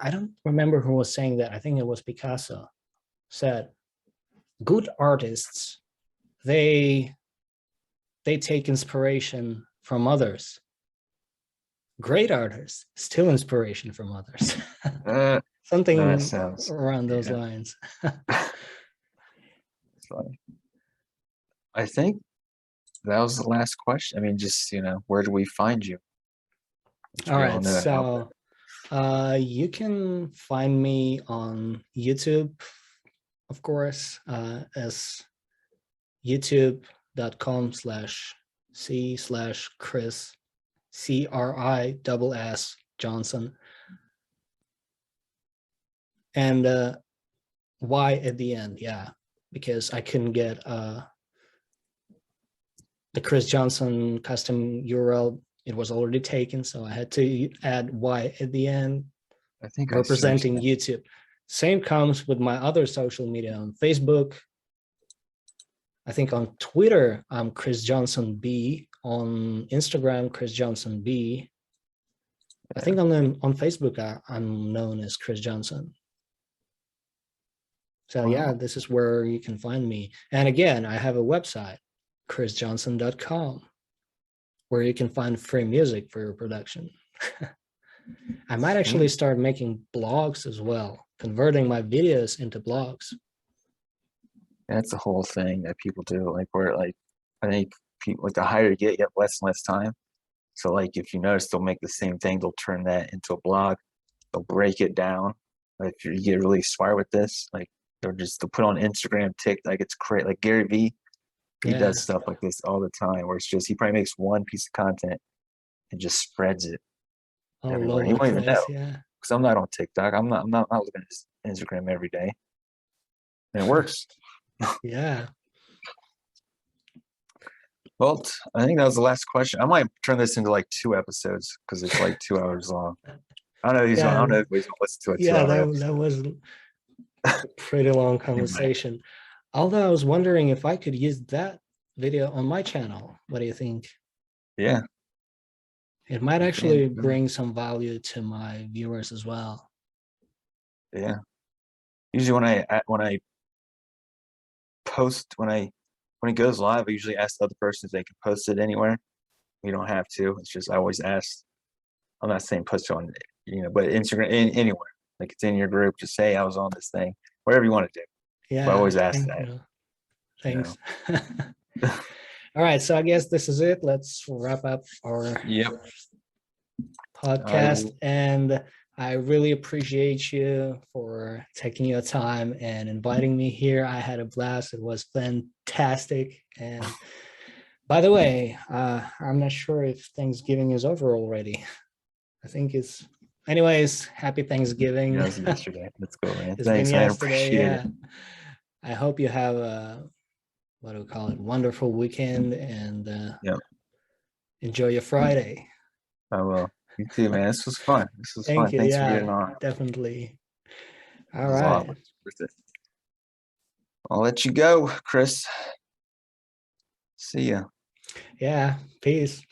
I don't remember who was saying that. I think it was Picasso said, good artists, they take inspiration from others. Great artists steal inspiration from others. Something That sounds, around those yeah. lines. It's funny. I think that was the last question. I mean, just where do we find you? Which All we all right, know how. so you can find me on YouTube, of course, as youtube.com/c/Criss, CRISS Johnson, and Y at the end, yeah, because I couldn't get the Criss Johnson custom URL. It was already taken, so I had to add Y at the end, I think I searched representing that. YouTube. Same comes with my other social media on Facebook. I think on Twitter, I'm Criss Johnson B. On Instagram, Criss Johnson B. I think on Facebook, I'm known as Criss Johnson. So yeah, Wow. this is where you can find me. And again, I have a website, ChrissJohnson.com, where you can find free music for your production. I might actually start making blogs as well, converting my videos into blogs. That's the whole thing that people do. Like where like I think people like the higher you get less and less time. So like if you notice they'll make the same thing, they'll turn that into a blog, they'll break it down. Like if you get really smart with this, like they'll put on Instagram, TikTok, like it's great. Like Gary Vee, he Yeah, does stuff like this all the time where it's just he probably makes one piece of content and just spreads it all everywhere. over He the won't even know place. Yeah, because I'm not on TikTok. I'm not looking at Instagram every day, and it works. yeah. Well, I think that was the last question. I might turn this into like 2 episodes because it's like 2 hours long. I don't know. I Yeah, don't know if he's gonna listen to a yeah, 2 hour that episode. was a pretty long He might. conversation. Although I was wondering if I could use that video on my channel. What do you think? Yeah, It might you actually can. bring some value to my viewers as well. Yeah. Usually when I post when it goes live, I usually ask the other person if they can post it anywhere. You don't have to. It's just I always ask. I'm not saying post it on but Instagram anywhere. Like it's in your group. Just say I was on this thing. Whatever you want to do. But I Yeah, always ask thank that. you. You know. Thanks. All right, so I guess this is it. Let's wrap up our Yep. I podcast. will. And I really appreciate you for taking your time and inviting me here. I had a blast. It was fantastic. And by the way, I'm not sure if Thanksgiving is over already. I think it's, anyways, happy Thanksgiving. That was yesterday. Let's go, man. It's been Thanks, man. yesterday. Appreciate it. Yeah. I hope you have a, what do we call it, wonderful weekend, and Yep. enjoy your Friday. I will. You too, man. This was fun. This was Thank fun. you. Thanks for Yeah, getting on. definitely. All This is right. awesome. Worth it. I'll let you go, Chris. See ya. Yeah. Peace.